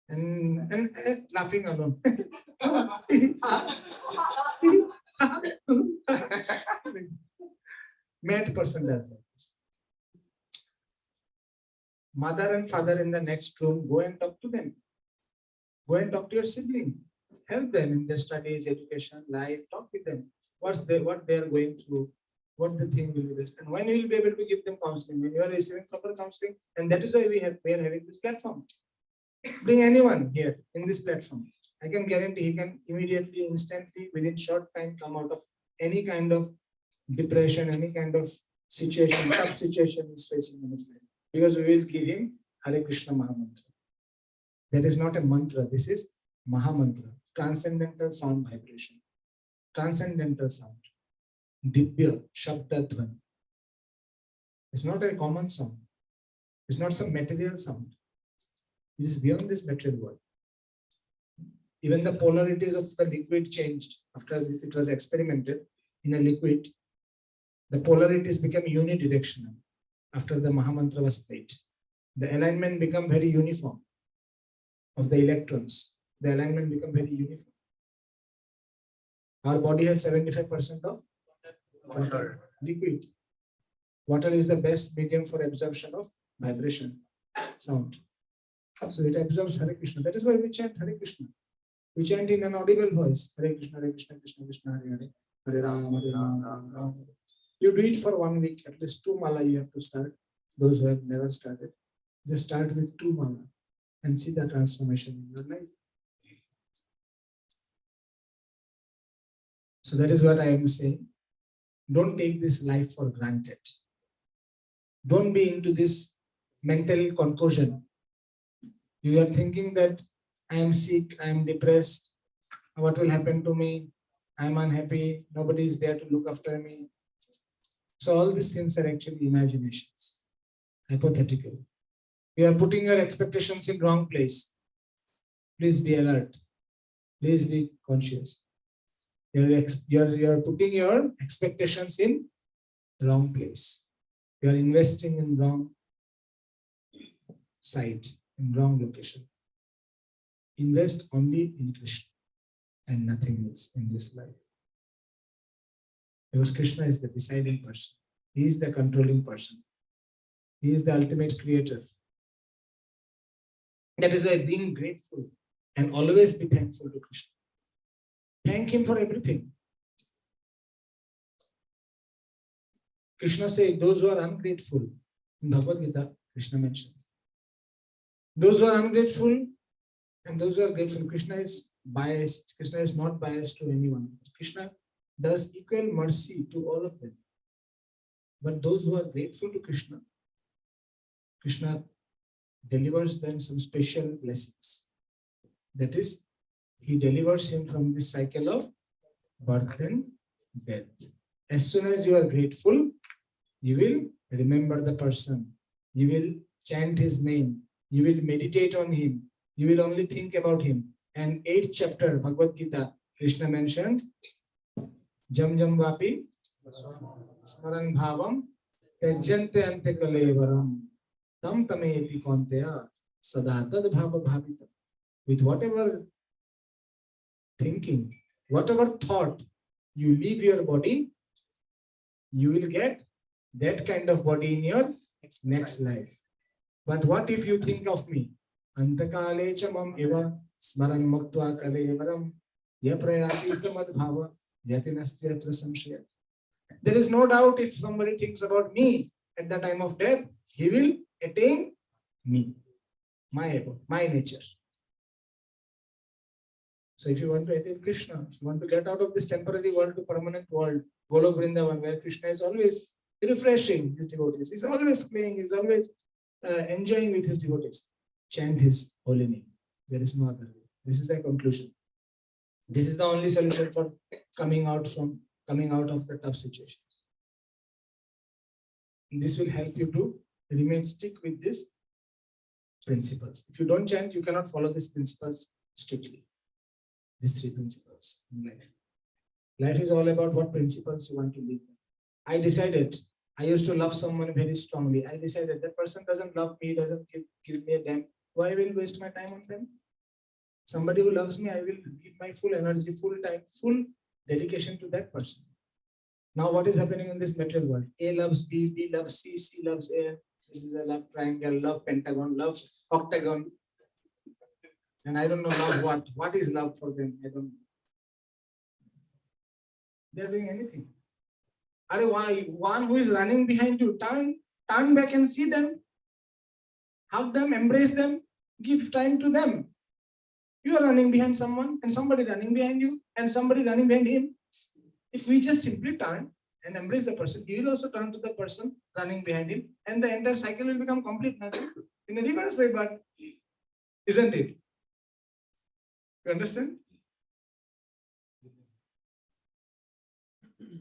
And laughing alone. Mad person does that. Mother and father in the next room, go and talk to them. Go and talk to your sibling. Help them in their studies, education, life. Talk with them. What they are going through, what the thing will be best, and when you will be able to give them counseling. When you are receiving proper counseling, and that is why we are having this platform. Bring anyone here in this platform. I can guarantee he can immediately, instantly, within short time, come out of any kind of depression, any kind of situation, tough situation he's facing in his life. Because we will give him Hare Krishna Mahamantra. That is not a mantra, this is Mahamantra, transcendental sound vibration, transcendental sound, Dibya, Shabda Dhvani. It's not a common sound, it's not some material sound, it is beyond this material world. Even the polarities of the liquid changed after it was experimented in a liquid. The polarities became unidirectional after the Mahamantra was played. The alignment became very uniform of the electrons. The alignment become very uniform. Our body has 75% of water, liquid. Water is the best medium for absorption of vibration, sound. So it absorbs Hare Krishna. That is why we chant Hare Krishna. We chant in an audible voice. Hare Krishna, Krishna Krishna, Hare Hare. Hare Ram, Hare Ram, Ram Ram. You do it for 1 week. At least 2 mala you have to start. Those who have never started, just start with 2 mala and see the transformation in your life. So that is what I am saying. Don't take this life for granted. Don't be into this mental confusion. You are thinking that I am sick, I am depressed, what will happen to me? I am unhappy, nobody is there to look after me. So all these things are actually imaginations, hypothetical. You are putting your expectations in wrong place. Please be alert. Please be conscious. You are putting your expectations in wrong place. You are investing in wrong site, in wrong location. Invest only in Krishna and nothing else in this life. Because Krishna is the deciding person. He is the controlling person. He is the ultimate creator. That is why being grateful and always be thankful to Krishna. Thank him for everything. Krishna said, those who are ungrateful, in Bhagavad Gita, Krishna mentions. Those who are ungrateful and those who are grateful, Krishna is biased. Krishna is not biased to anyone. Krishna does equal mercy to all of them. But those who are grateful to Krishna, Krishna delivers them some special blessings. That is, he delivers him from this cycle of birth and death. As soon as you are grateful, you will remember the person. You will chant his name. You will meditate on him. You will only think about him. And 8th chapter, Bhagavad Gita, Krishna mentioned, Jam Jam Vapi, Smaran Bhavam, Tejjante Ante Kalevaram, Tam Tameti Konteya, Sada Tad Bhava Bhavita. With whatever thinking, whatever thought you leave your body, you will get that kind of body in your next life. But what if you think of me? Antakale chamam eva smaran muktva kalevaram yaprayati samadbhava yatinastya samshaya. There is no doubt if somebody thinks about me at the time of death, he will attain me, my nature. So if you want to attain Krishna, if you want to get out of this temporary world to permanent world, Golok Vrindavan, where Krishna is always refreshing his devotees, he's always playing, he's always enjoying with his devotees, chant his holy name. There is no other way. This is the conclusion. This is the only solution for coming out of the tough situations. This will help you to stick with these principles. If you don't chant, you cannot follow these principles strictly. These 3 principles in life. Life is all about what principles you want to live. I decided, I used to love someone very strongly. I decided that person doesn't love me, doesn't give me a damn. Why will I waste my time on them? Somebody who loves me, I will give my full energy, full time, full dedication to that person. Now what is happening in this material world? A loves B, B loves C, C loves A. This is a love triangle, love pentagon, love octagon. And I don't know love what is love for them. I don't know. They're doing anything. Why? One who is running behind you, turn back and see them. Hug them, embrace them, give time to them. You are running behind someone and somebody running behind you and somebody running behind him. If we just simply turn and embrace the person, he will also turn to the person running behind him and the entire cycle will become complete. Nothing in a reverse way, but isn't it? You understand?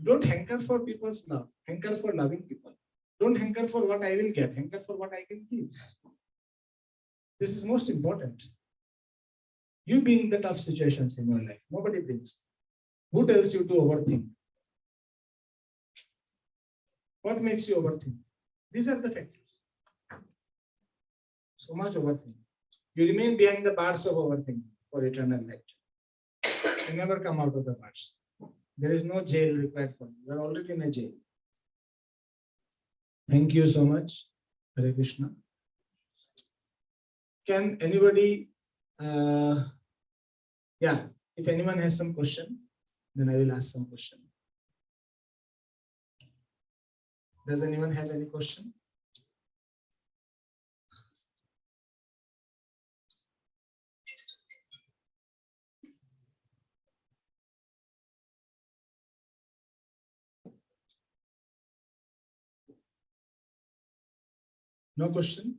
Don't hanker for people's love. Hanker for loving people. Don't hanker for what I will get. Hanker for what I can give. This is most important. You being the tough situations in your life. Nobody brings. Who tells you to overthink? What makes you overthink? These are the factors. So much overthinking. You remain behind the bars of overthinking for eternal life. You never come out of the bars. There is no jail required for you. You are already in a jail. Thank you so much. Hare Krishna. Can anybody, if anyone has some question, then I will ask some question. Does anyone have any question? No question?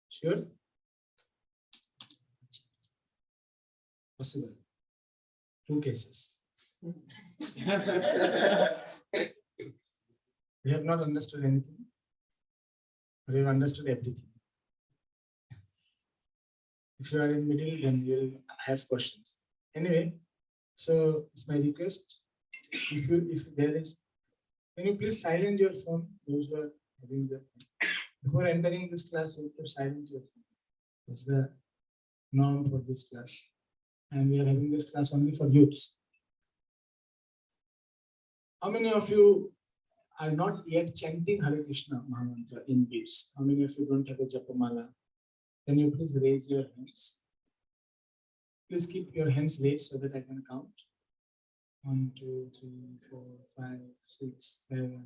Sure? Possible. 2 cases. We have not understood anything. We have understood everything. If you are in middle, then you will have questions. Anyway, so it's my request. If there is, can you please silence your phone? Those who are having the before entering this class, you have to silence your phone. It's the norm for this class. And we are having this class only for youths. How many of you are not yet chanting Hare Krishna Mahamantra in beats? How many of you don't have a Japamala? Can you please raise your hands? Please keep your hands raised so that I can count. 1, 2, 3, 4, 5, 6, 7.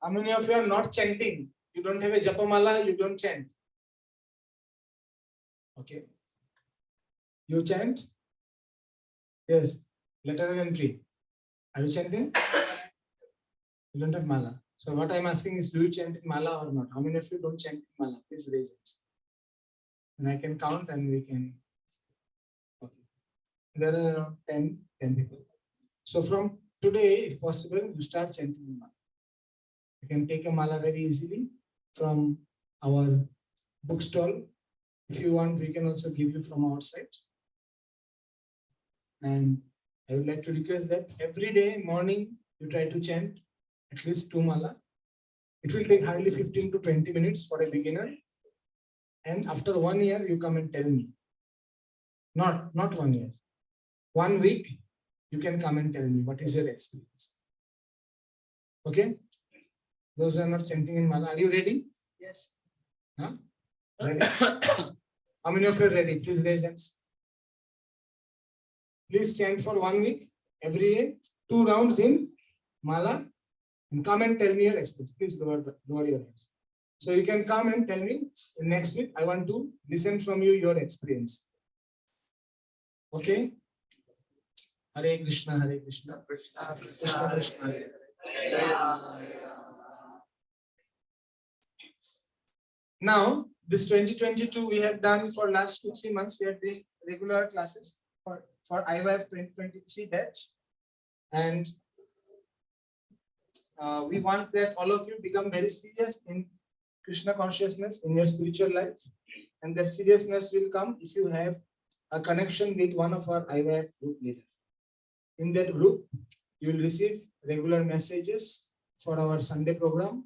How many of you are not chanting? You don't have a Japamala, you don't chant. Okay. You chant? Yes. Letter of entry. Are you chanting? You don't have mala. So what I'm asking is, do you chant in mala or not? How many of you don't chant in mala? Please raise it. And I can count and we can. Okay. There are around 10 people. So from today, if possible, you start chanting mala. You can take a mala very easily from our bookstall. If you want, we can also give you from our site. And I would like to request that every day morning you try to chant at least 2 mala. It will take hardly 15 to 20 minutes for a beginner. And after 1 year, you come and tell me. Not 1 year. 1 week, you can come and tell me what is your experience. Okay? Those who are not chanting in mala, are you ready? Yes. Huh? Ready? How many of you are ready? Please raise hands. Please chant for 1 week, every day, 2 rounds in mala, and come and tell me your experience. Please lower your hands. So you can come and tell me next week. I want to listen from you your experience. Okay? Hare Krishna, Hare Krishna, Krishna Krishna, Krishna Hare Hare. Now, this 2022 we have done for last 2-3 months. We are doing regular classes for IYF 2023 batch, and we want that all of you become very serious in Krishna consciousness in your spiritual life, and that seriousness will come if you have a connection with one of our IYF group leaders. In that group, you will receive regular messages for our Sunday program.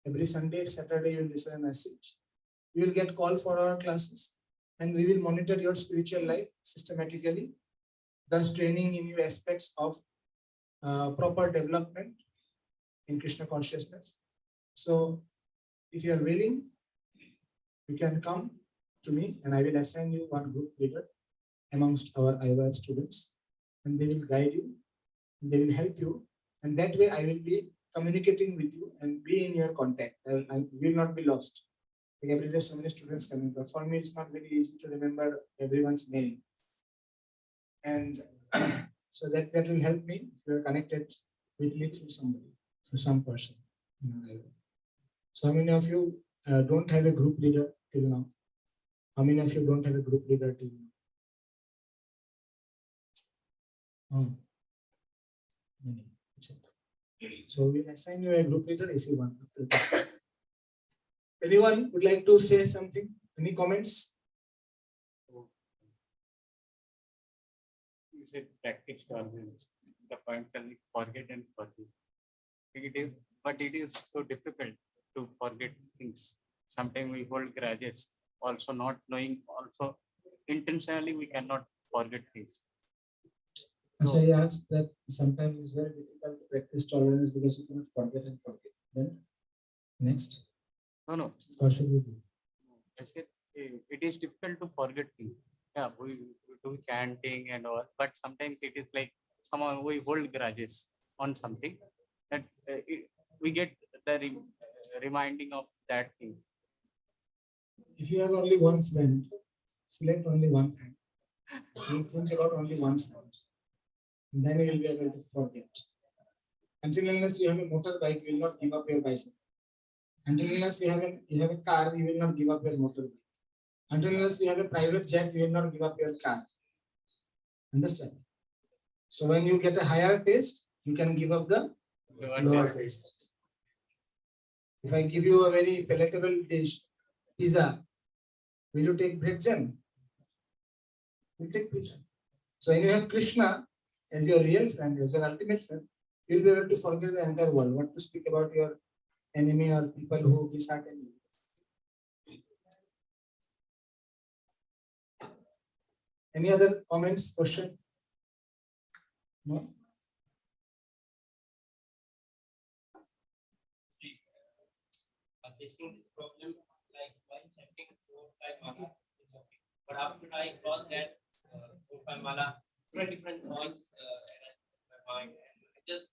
Every Sunday, Saturday, you will receive a message. You will get call for our classes, and we will monitor your spiritual life systematically, thus training in you aspects of proper development in Krishna consciousness. So, if you are willing, you can come to me, and I will assign you one group leader amongst our IYF students, and they will guide you, and they will help you, and that way I will be communicating with you and be in your contact. I will not be lost. Like every day, so many students coming, but for me, it's not very easy to remember everyone's name. And so that will help me if you are connected with me through somebody, through some person. So how many of you don't have a group leader till now? How many of you don't have a group leader till now? Oh. Many. So we'll assign you a group leader if you want. Anyone would like to say something? Any comments? You said practice always. The points are like forget and forgive. It is, but it is so difficult to forget things. Sometimes we hold grudges, also not knowing, also intentionally we cannot forget things. So I asked that sometimes it's very difficult to practice tolerance because you cannot forget and forgive. Then next, No. what should we do? I said it is difficult to forget things. Yeah, we do chanting and all, but sometimes it is like somehow we hold grudges on something that we get the reminding of that thing. If you have only one friend, select only one friend. You think about only one friend. Then you will be able to forget. Until unless you have a motorbike, you will not give up your bicycle. Until unless you have a car, you will not give up your motorbike. Until unless you have a private jet, you will not give up your car. Understand? So when you get a higher taste, you can give up the lower taste. If I give you a very palatable dish, pizza, will you take bread jam? You take pizza. So when you have Krishna as your real friend, as your ultimate friend, you will be able to forget the entire world. What to speak about your enemy or people who dishearten you. Any other comments, question? No? Facing this problem, like while chanting 4 or 5 mala, it's okay. But after I cross that 4 or 5 mala, different thoughts in my mind, I just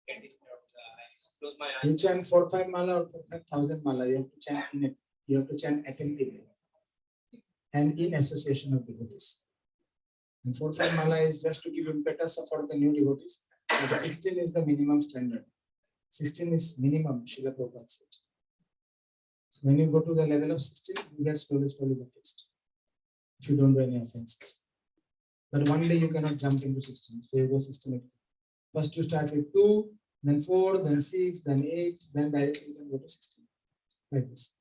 get disturbed. I close my eyes. You chant 4 or 5 mala or 5,000 mala. You have to chant in it. You have to chant attentively and in association of devotees. And 4 or 5 mala is just to give impetus for the new devotees. So 15 is the minimum standard. 16 is minimum, Srila Prabhupada said. So when you go to the level of 16, you get slowly the taste. If you don't do any offenses. But one day you cannot jump into 16. So you go systematically. First you start with 2, then 4, then 6, then 8, then directly you can go to 16. Like this.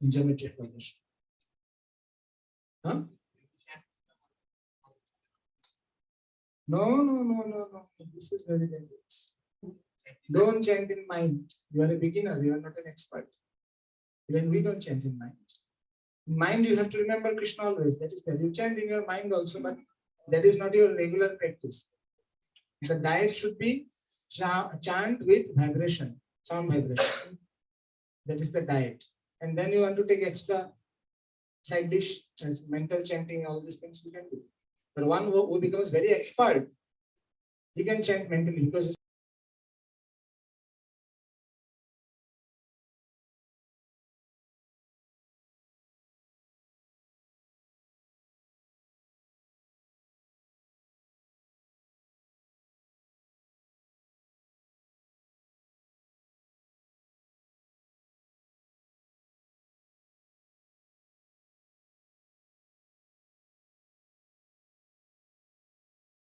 In geometric progression. Huh? No. This is very dangerous. Don't chant in mind. You are a beginner, you are not an expert. Even we don't chant in mind. In mind, you have to remember Krishna always. That is there. You chant in your mind also, but that is not your regular practice. The diet should be chant with vibration, sound vibration. That is the diet. And then you want to take extra side dish as mental chanting, all these things you can do. But one who becomes very expert, he can chant mentally because